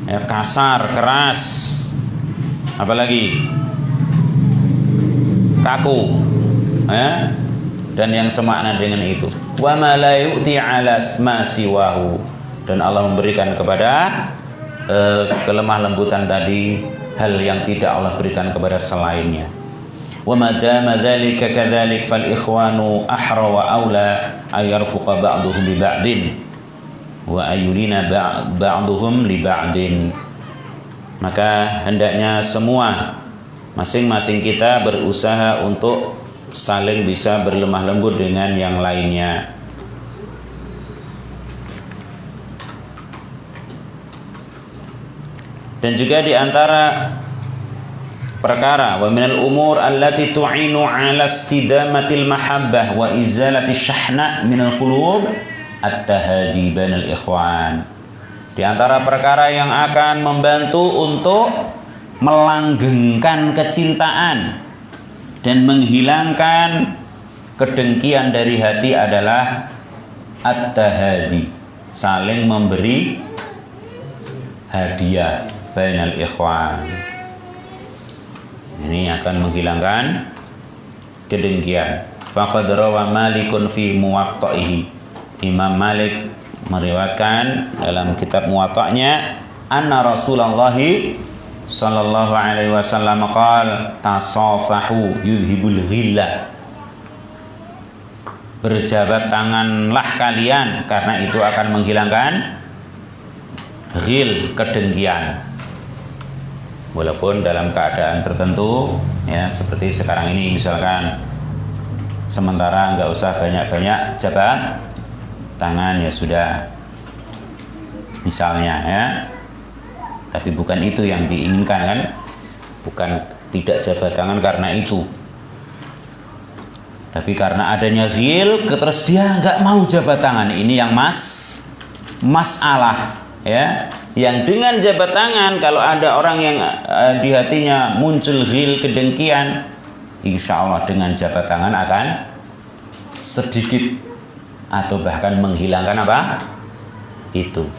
Ya, kasar, keras, apalagi kaku, ya, dan yang semakna dengan itu. Wa ma la yu'ti 'ala ma siwahu. dan Allah memberikan kepada kelemah lembutan tadi hal yang tidak Allah berikan kepada selainnya. Wa ma dama dzalika kadzalik fal ikhwanu ahra wa aula ay yarfuqa ba'dhum bi ba'din wa ayulina ba'dhum li ba'din. Maka hendaknya semua masing-masing kita berusaha untuk saling bisa berlemah lembut dengan yang lainnya. Dan juga di antara perkara wa minal umur allati tu'inu 'ala istidamatil mahabbah wa izalati syahna minal qulub at-tahadi bainal ikhwan. Di antara perkara yang akan membantu untuk melanggengkan kecintaan dan menghilangkan kedengkian dari hati adalah at-tahadi, saling memberi hadiah bainal ikhwan. Ini akan menghilangkan kedengkian. Faqad rawa Malikun fi Muwatta'ihi. Imam Malik meriwayatkan dalam kitab Muwatta'nya anna Rasulullah sallallahu alaihi wasallam qala tasafahu yudhibul ghillah. Berjabat tanganlah kalian karena itu akan menghilangkan ghil, kedengkian. Walaupun dalam keadaan tertentu, ya seperti sekarang ini misalkan sementara nggak usah banyak-banyak jabat tangan ya sudah, misalnya ya. Tapi bukan itu yang diinginkan kan, bukan tidak jabat tangan karena itu, tapi karena adanya ghil, terus dia nggak mau jabat tangan. Ini yang masalah ya. Yang dengan jabat tangan, kalau ada orang yang di hatinya muncul ghil, kedengkian, insya Allah dengan jabat tangan akan sedikit atau bahkan menghilangkan apa? Itu.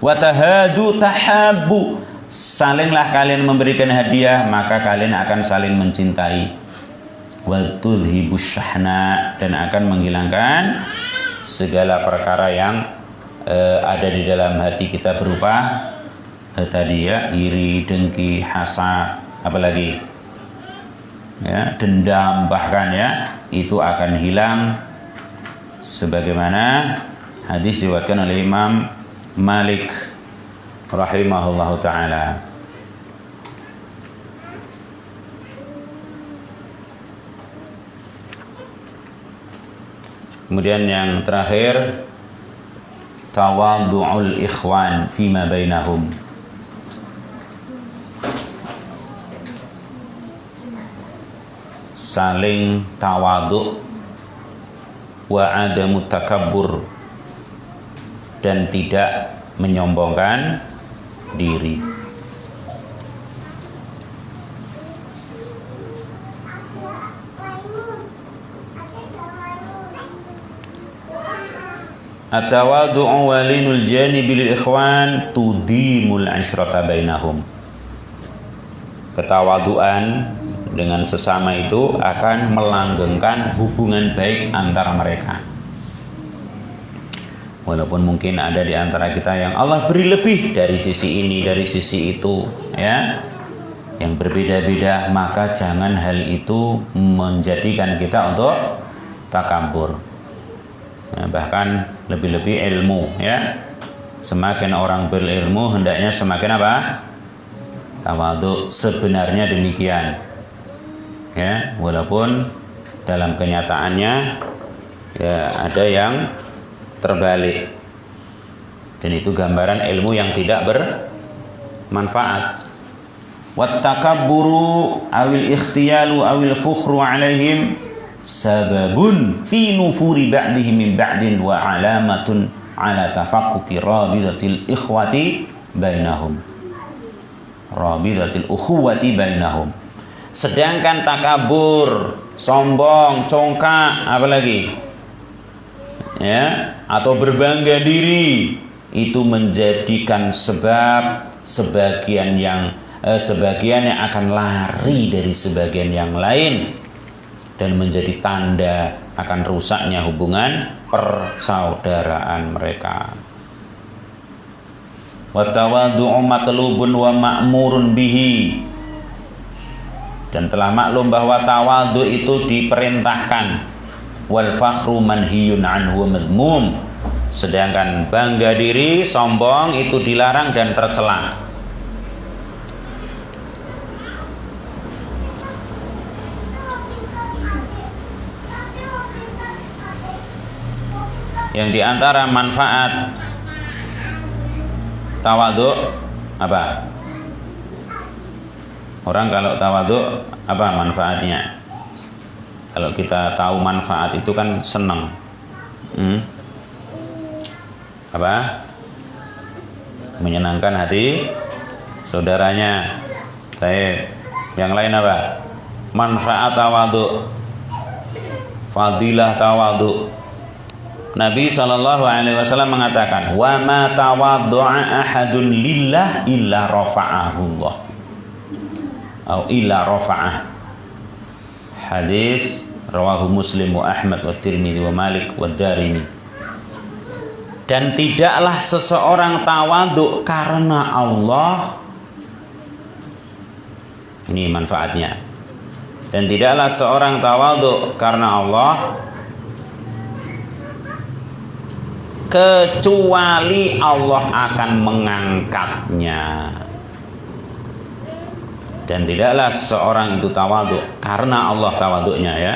Watahadu tahabu, salinglah kalian memberikan hadiah, maka kalian akan saling mencintai. Watudhibus syahna, dan akan menghilangkan segala perkara yang ada di dalam hati kita berupa tadi ya, iri, dengki, hasad, apalagi ya, dendam bahkan ya, itu akan hilang sebagaimana hadis diriwayatkan oleh Imam Malik rahimahullahu taala. Kemudian yang terakhir, tawadhu'ul ikhwan fima bainahum. Saling tawadhu' wa adamu takabbur, dan tidak menyombongkan diri. At-tawadhu'u walinul janibi lil ikhwan tudimul asyrata bainahum. Ketawaduan dengan sesama itu akan melanggengkan hubungan baik antara mereka. Walaupun mungkin ada di antara kita yang Allah beri lebih dari sisi ini, dari sisi itu, ya, yang berbeda-beda, maka jangan hal itu menjadikan kita untuk takabur. Ya, bahkan lebih-lebih ilmu, ya. Semakin orang berilmu hendaknya semakin apa? Tawadhu. Sebenarnya demikian. Ya, walaupun dalam kenyataannya ya ada yang terbalik. Dan itu gambaran ilmu yang tidak bermanfaat. Wattakabburu awil ikhtiyalu awil fukhru alaihim sababun fi nufuri ba'dihim min ba'din wa alamatun ala tafakkuki rabidatil ikhwati bainahum, rabidatil ukhuwati bainahum. Sedangkan takabur, sombong, congkak, apalagi ya, atau berbangga diri, itu menjadikan sebab sebagian yang akan lari dari sebagian yang lain, dan menjadi tanda akan rusaknya hubungan persaudaraan mereka. Wa tawadhu'u matlubun wa ma'murun bihi. Dan telah maklum bahwa tawadhu itu diperintahkan. Wal fakhru manhiyun anhu wa madhmum. Sedangkan bangga diri, sombong itu dilarang dan tercela. Yang diantara manfaat tawadhu apa? Orang kalau tawadhu apa manfaatnya? Kalau kita tahu manfaat itu kan senang. Apa? Menyenangkan hati saudaranya. Yang lain apa? Manfaat tawadhu, fadilah tawadhu. Nabi SAW mengatakan, wa ma tawaddu'a ahadun lillah illa rafa'ahullah atau illa rafa'ah. Hadis rawahu Muslim wa Ahmad wa Tirmidzi wa Malik wa Darimi. Dan tidaklah seseorang tawadhu karena Allah, ini manfaatnya. Dan tidaklah seorang tawadhu karena Allah kecuali Allah akan mengangkatnya. Dan tidaklah seorang itu tawadhu karena Allah tawadhunya ya,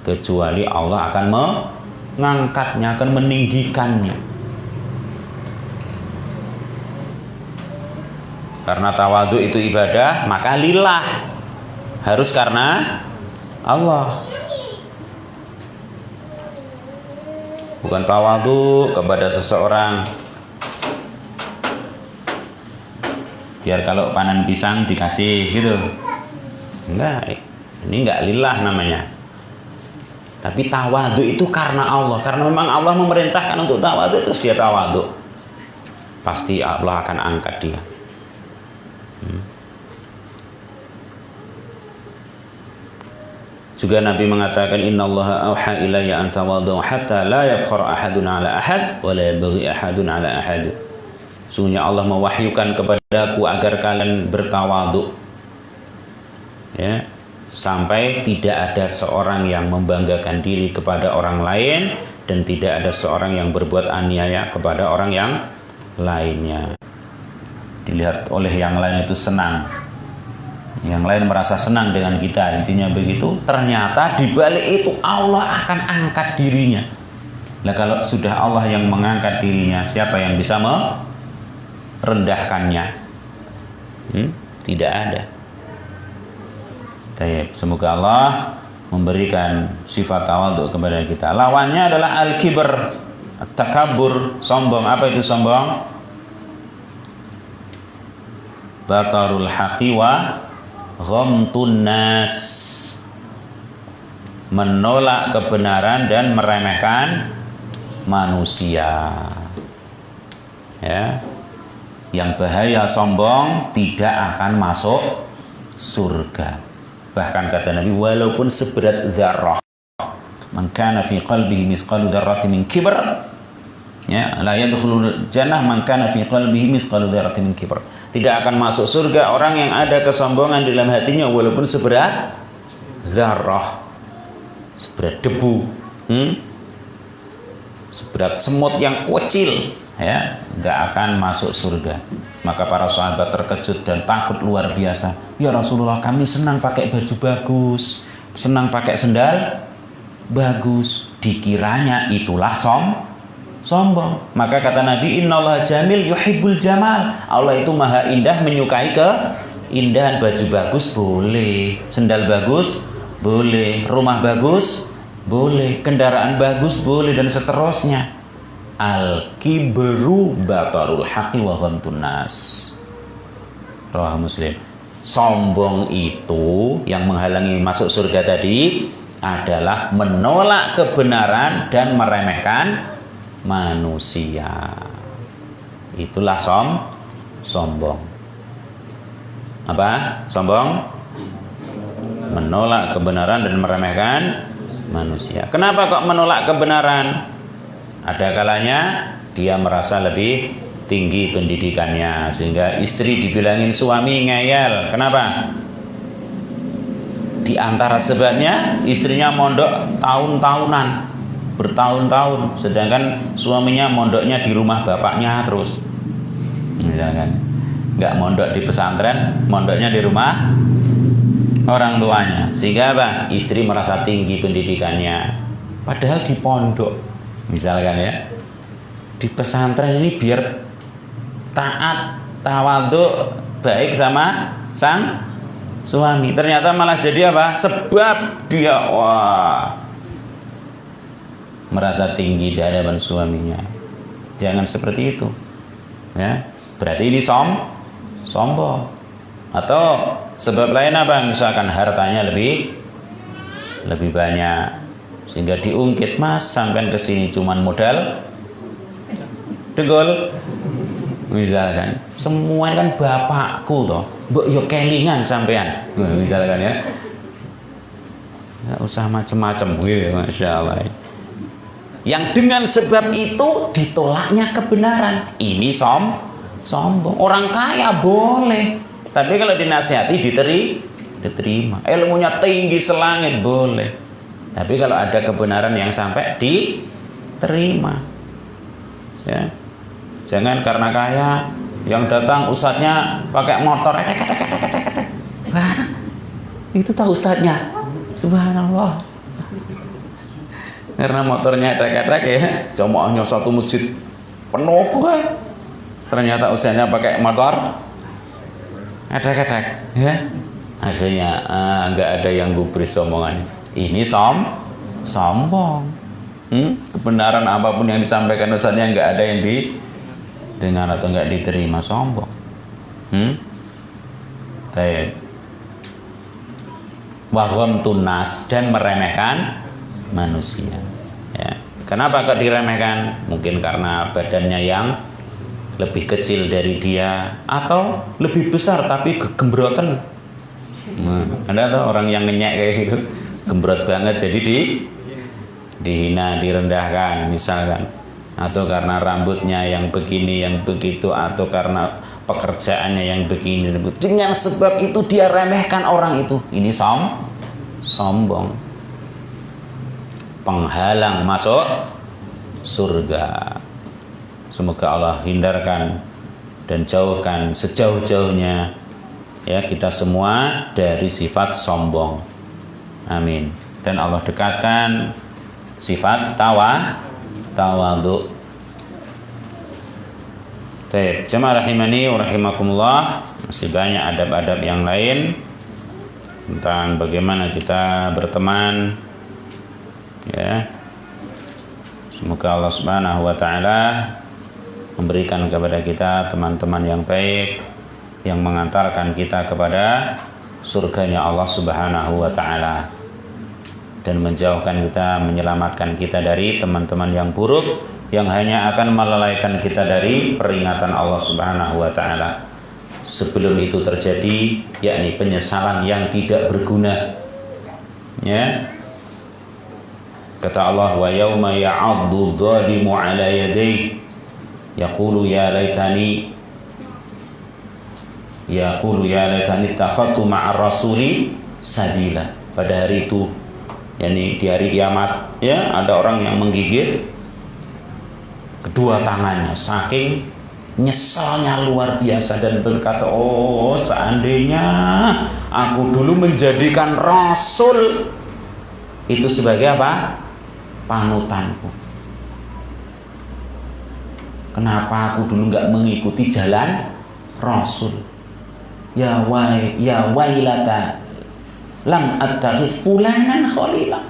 kecuali Allah akan mengangkatnya, akan meninggikannya. Karena tawadhu itu ibadah, maka lillah, harus karena Allah. Bukan tawadhu kepada seseorang biar kalau panen pisang dikasih gitu. Enggak, ini enggak lillah namanya. Tapi tawadhu itu karena Allah, karena memang Allah memerintahkan untuk tawadhu, terus dia tawadhu, pasti Allah akan angkat dia. Juga Nabi mengatakan, innallaha auha ilayya an tawadhu hatta la yafkhar ahadun ala ahad wa la yabghi ahadun ala ahad. Sungguhnya Allah mewahyukan kepadaku agar kalian bertawadhu, ya, sampai tidak ada seorang yang membanggakan diri kepada orang lain dan tidak ada seorang yang berbuat aniaya kepada orang yang lainnya. Dilihat oleh yang lain itu senang, yang lain merasa senang dengan kita, intinya begitu. Ternyata di balik itu Allah akan angkat dirinya. Nah, kalau sudah Allah yang mengangkat dirinya, siapa yang bisa merendahkannya? Tidak ada. Semoga Allah memberikan sifat tawadhu kepada kita. Lawannya adalah al-kibr, at-takabbur, sombong. Apa itu sombong? Batarul haqi wa ghamtun nas, menolak kebenaran dan meremehkan manusia. Ya, yang bahaya sombong tidak akan masuk surga. Bahkan kata Nabi, walaupun seberat dzarrah, man kana fi qalbihi mithqalu dzarratin min kibr, ya, la yadkhulul jannah man kana fi qalbihi mithqalu dzarratin min kibr. Tidak akan masuk surga orang yang ada kesombongan di dalam hatinya walaupun seberat zarrah, seberat debu, seberat semut yang kecil, ya, nggak akan masuk surga. Maka para sahabat terkejut dan takut luar biasa. Ya Rasulullah, kami senang pakai baju bagus, senang pakai sendal bagus. Dikiranya itulah sombong. Maka kata Nabi, innallaha jamil yuhibbul jamal. Allah itu maha indah, menyukai keindahan. Baju bagus boleh, sendal bagus boleh, rumah bagus boleh, kendaraan bagus boleh, dan seterusnya. Al-kibru batarul haqi wa ghamtun nas. Rawahu Muslim. Sombong itu yang menghalangi masuk surga tadi adalah menolak kebenaran dan meremehkan manusia. Itulah sombong. Apa? Sombong? Menolak kebenaran dan meremehkan manusia. Kenapa kok menolak kebenaran? Ada kalanya dia merasa lebih tinggi pendidikannya, sehingga istri dibilangin suami ngeyel. Kenapa? Di antara sebabnya istrinya mondok tahun-tahunan, bertahun-tahun, sedangkan suaminya mondoknya di rumah bapaknya terus. Misalkan nggak mondok di pesantren, mondoknya di rumah orang tuanya, sehingga apa? Istri merasa tinggi pendidikannya, padahal di pondok, misalkan ya, di pesantren ini biar taat, tawadhu, baik sama sang suami, ternyata malah jadi apa? Sebab dia merasa tinggi di hadapan suaminya. Jangan seperti itu, ya. Berarti ini sombong. Atau sebab lain apa? Misalkan hartanya lebih banyak, sehingga diungkit, Mas sampean kesini cuman modal degol. Misalkan semua kan bapakku toh, mbok yo kelingan sampean. Misalkan ya. Enggak usah macam-macam gitu, Masya Allah. Yang dengan sebab itu ditolaknya kebenaran. Ini sombong. Orang kaya boleh, tapi kalau dinasihati diterima. Ilmunya tinggi selangit boleh, tapi kalau ada kebenaran yang sampai diterima, ya. Jangan karena kaya yang datang ustadznya pakai motor, wah, itu tahu ustadznya, subhanallah, karena motornya trek-trek ya, jamaahnya satu masjid penuh, ternyata ustadznya pakai motor trek-trek, ya, akhirnya nggak ada yang gubris omongannya. Ini sombong. Kebenaran apapun yang disampaikan ustadznya nggak ada yang dengar atau nggak diterima, sombong. Wahom tunas, dan meremehkan manusia, ya. Kenapa kok diremehkan? Mungkin karena badannya yang lebih kecil dari dia, atau lebih besar tapi gembroten. Ada tuh orang yang ngenyek kayak gitu, gembrot banget, jadi dihina, direndahkan misalkan, atau karena rambutnya yang begini, yang begitu, atau karena pekerjaannya yang begini. Dengan sebab itu dia remehkan orang itu. Ini sombong, penghalang masuk surga. Semoga Allah hindarkan dan jauhkan sejauh-jauhnya, ya, kita semua dari sifat sombong. Amin. Dan Allah dekatkan sifat tawadhu. Baik, jemaah rahimani wa rahimakumullah, masih banyak adab-adab yang lain tentang bagaimana kita berteman, ya. Semoga Allah Subhanahu wa taala memberikan kepada kita teman-teman yang baik, yang mengantarkan kita kepada surganya Allah Subhanahu wa taala, dan menjauhkan kita, menyelamatkan kita dari teman-teman yang buruk yang hanya akan melalaikan kita dari peringatan Allah Subhanahu wa taala sebelum itu terjadi, yakni penyesalan yang tidak berguna, ya. Kata Allah, wa yauma ya'addu dhalimu ala yadayhi yaqulu ya laitani ittakhadtu ma'ar rasuli sabila. Pada hari itu, yakni di hari kiamat, ya, ada orang yang menggigit kedua tangannya saking nyesalnya luar biasa dan berkata, oh, seandainya aku dulu menjadikan Rasul itu sebagai apa? Panutanku. Kenapa aku dulu nggak mengikuti jalan Rasul? Ya wailata lam attakhid fulanan khalila.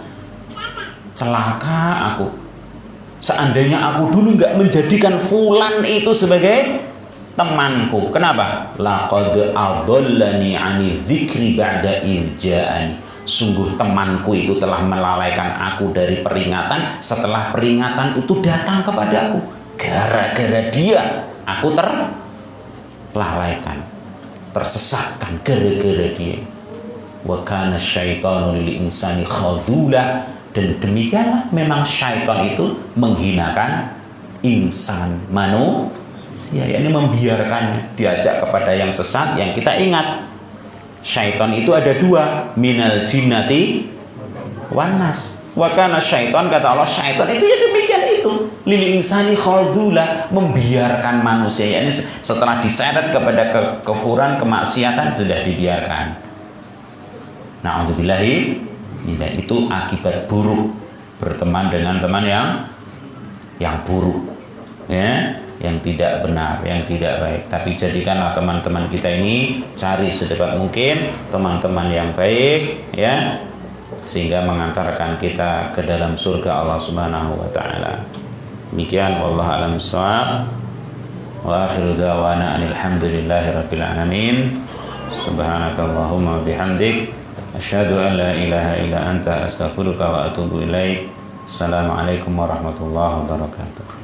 Celaka aku, seandainya aku dulu nggak menjadikan fulan itu sebagai temanku. Kenapa? Laqad adallani 'ani dzikri ba'da idz ja'ani. Sungguh temanku itu telah melalaikan aku dari peringatan setelah peringatan itu datang kepadaku. Gara-gara dia aku terlalaikan, tersesatkan gara-gara dia. Wa kana syaitanu lil insani khadzula. Dan demikianlah memang syaitan itu menghinakan insan, ini membiarkannya, diajak kepada yang sesat. Yang kita ingat, syaitan itu ada dua, minal jinnati wanas. Wa kana syaitan, kata Allah, syaitan itu ya demikian itu, lil insani khadzula, membiarkan manusia. Ini setelah diseret kepada kekufuran, kemaksiatan, sudah dibiarkan. Na'udzubillahi, itu akibat buruk berteman dengan teman yang buruk, ya, yang tidak benar, yang tidak baik. Tapi jadikanlah teman-teman kita ini, cari sedekat mungkin teman-teman yang baik, ya, sehingga mengantarkan kita ke dalam surga Allah Subhanahu wa taala. Demikian, wallahu a'lam bishawab. Wa akhiru da'wana alhamdulillahirabbil alamin. Subhanakallahumma bihamdik, asyhadu an la ilaha illa anta, astaghfiruka wa atubu ilaik. Assalamualaikum warahmatullahi wabarakatuh.